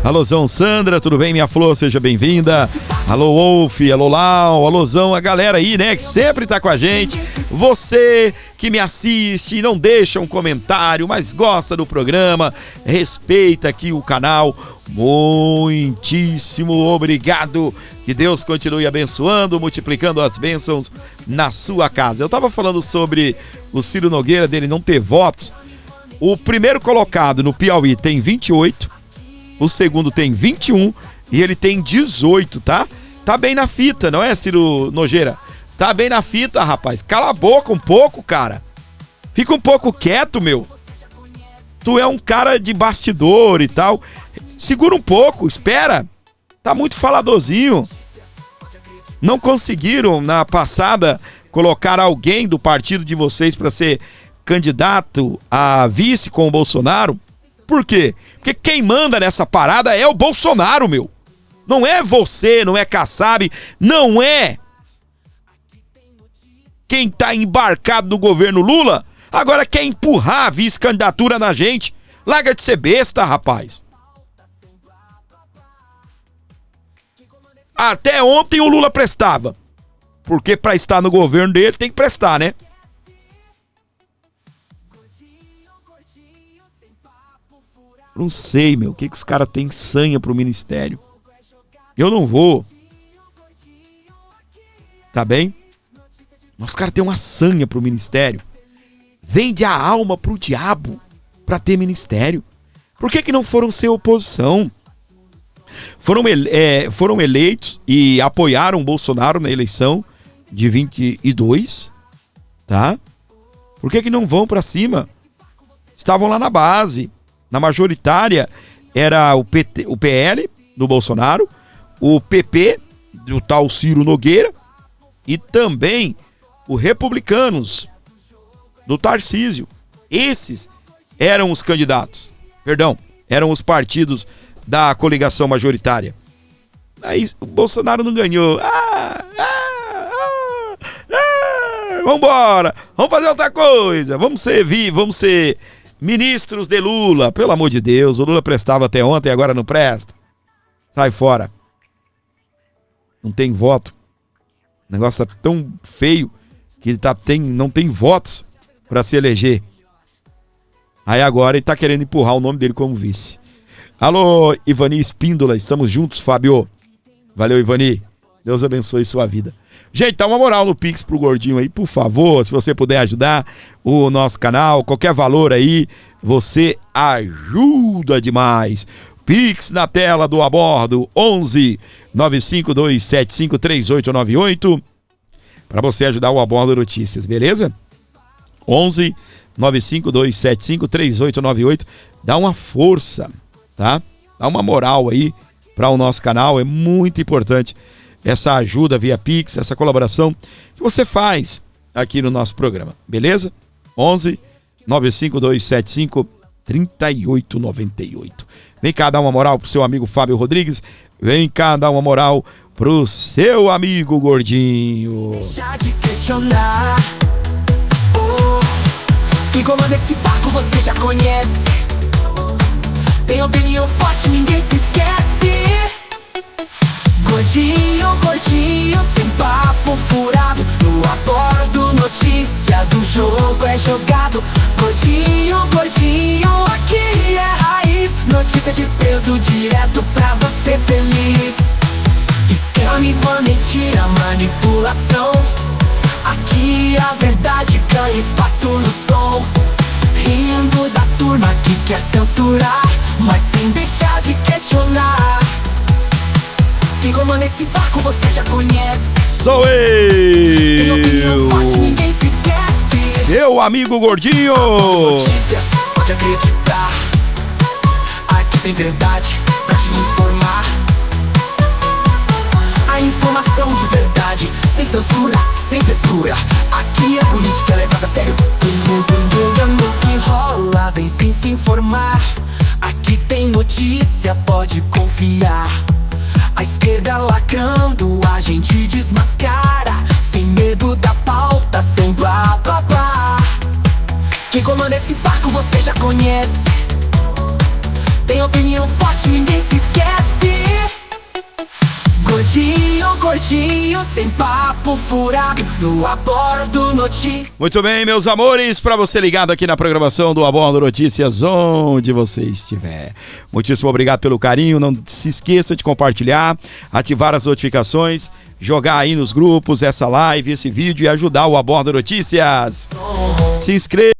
Alôzão Sandra, tudo bem, minha flor? Seja bem-vinda. Alô Wolf, alô Lau, alôzão, a galera aí, né, que sempre tá com a gente. Você que me assiste, não deixa um comentário, mas gosta do programa, respeita aqui o canal, muitíssimo obrigado. Que Deus continue abençoando, multiplicando as bênçãos na sua casa. Eu tava falando sobre o Ciro Nogueira, dele não ter votos. O primeiro colocado no Piauí tem 28, o segundo tem 21 e ele tem 18, tá? Tá bem na fita, não é, Ciro Nogueira? Tá bem na fita, rapaz. Cala a boca um pouco, cara. Fica um pouco quieto, meu. Tu é um cara de bastidor e tal. Segura um pouco, espera. Tá muito faladorzinho. Não conseguiram, na passada, colocar alguém do partido de vocês para ser candidato a vice com o Bolsonaro? Por quê? Porque quem manda nessa parada é o Bolsonaro, meu. Não é você, não é Kassab, não é quem tá embarcado no governo Lula. Agora quer empurrar a vice-candidatura na gente. Larga de ser besta, rapaz. Até ontem o Lula prestava. Porque pra estar no governo dele tem que prestar, né? Não sei, meu, o que os caras têm sanha pro ministério. Eu não vou. Tá bem? Mas os caras têm uma sanha pro ministério. Vende a alma pro diabo pra ter ministério. Por que não foram ser oposição? Foram eleitos e apoiaram o Bolsonaro na eleição de 22, tá? Por que não vão pra cima? Estavam lá na base. Na majoritária era o PL do Bolsonaro, o PP do tal Ciro Nogueira e também o Republicanos do Tarcísio. Esses eram os candidatos. Perdão, eram os partidos da coligação majoritária. Aí o Bolsonaro não ganhou. Vambora, vamos fazer outra coisa. Vamos ser ministros de Lula. Pelo amor de Deus, o Lula prestava até ontem e agora não presta. Sai fora. Não tem voto. O negócio tá tão feio que não tem votos para se eleger. Aí agora ele tá querendo empurrar o nome dele como vice. Alô, Ivani Espíndola, estamos juntos, Fábio. Valeu, Ivani. Deus abençoe sua vida. Gente, dá uma moral no Pix pro Gordinho aí, por favor, se você puder ajudar o nosso canal, qualquer valor aí, você ajuda demais. Pix na tela do Abordo, 11 95275 3898, para você ajudar o Abordo Notícias, beleza? 11 95275 3898, dá uma força, tá? Dá uma moral aí para o nosso canal, é muito importante essa ajuda via Pix, essa colaboração que você faz aqui no nosso programa, beleza? 11 95275 3898. Vem cá dar uma moral pro seu amigo Fábio Rodrigues, vem cá dar uma moral pro seu amigo Gordinho. Deixa de questionar. Quem comanda esse barco você já conhece. Tem opinião forte, ninguém se esquece. Gordinho, gordinho, sem papo furado. No Abordo Notícias, o jogo é jogado. Gordinho, gordinho, aqui é raiz. Notícia de peso direto pra você feliz. Esquema, mentira, manipulação. Aqui a verdade ganha espaço no som. Rindo da turma que quer censurar, mas sem deixar de questionar. Quem comanda esse barco você já conhece. Sou eu! Tem opinião forte, ninguém se esquece. Seu amigo Gordinho! Notícias, pode acreditar. Aqui tem verdade pra te informar. A informação de verdade, sem censura, sem frescura. Aqui a política é levada a sério. No que rola, vem sem se informar. Aqui tem notícia, pode confiar. A esquerda lacrando, a gente desmascara. Sem medo da pauta, sem blá blá blá. Quem comanda esse barco você já conhece. Tem opinião forte, ninguém se esquece. Gordinho, gordinho, sem papo furado, no Abordo Notícias. Muito bem, meus amores, para você ligado aqui na programação do Abordo Notícias, onde você estiver. Muitíssimo obrigado pelo carinho, não se esqueça de compartilhar, ativar as notificações, jogar aí nos grupos essa live, esse vídeo e ajudar o Abordo Notícias. Se inscreva.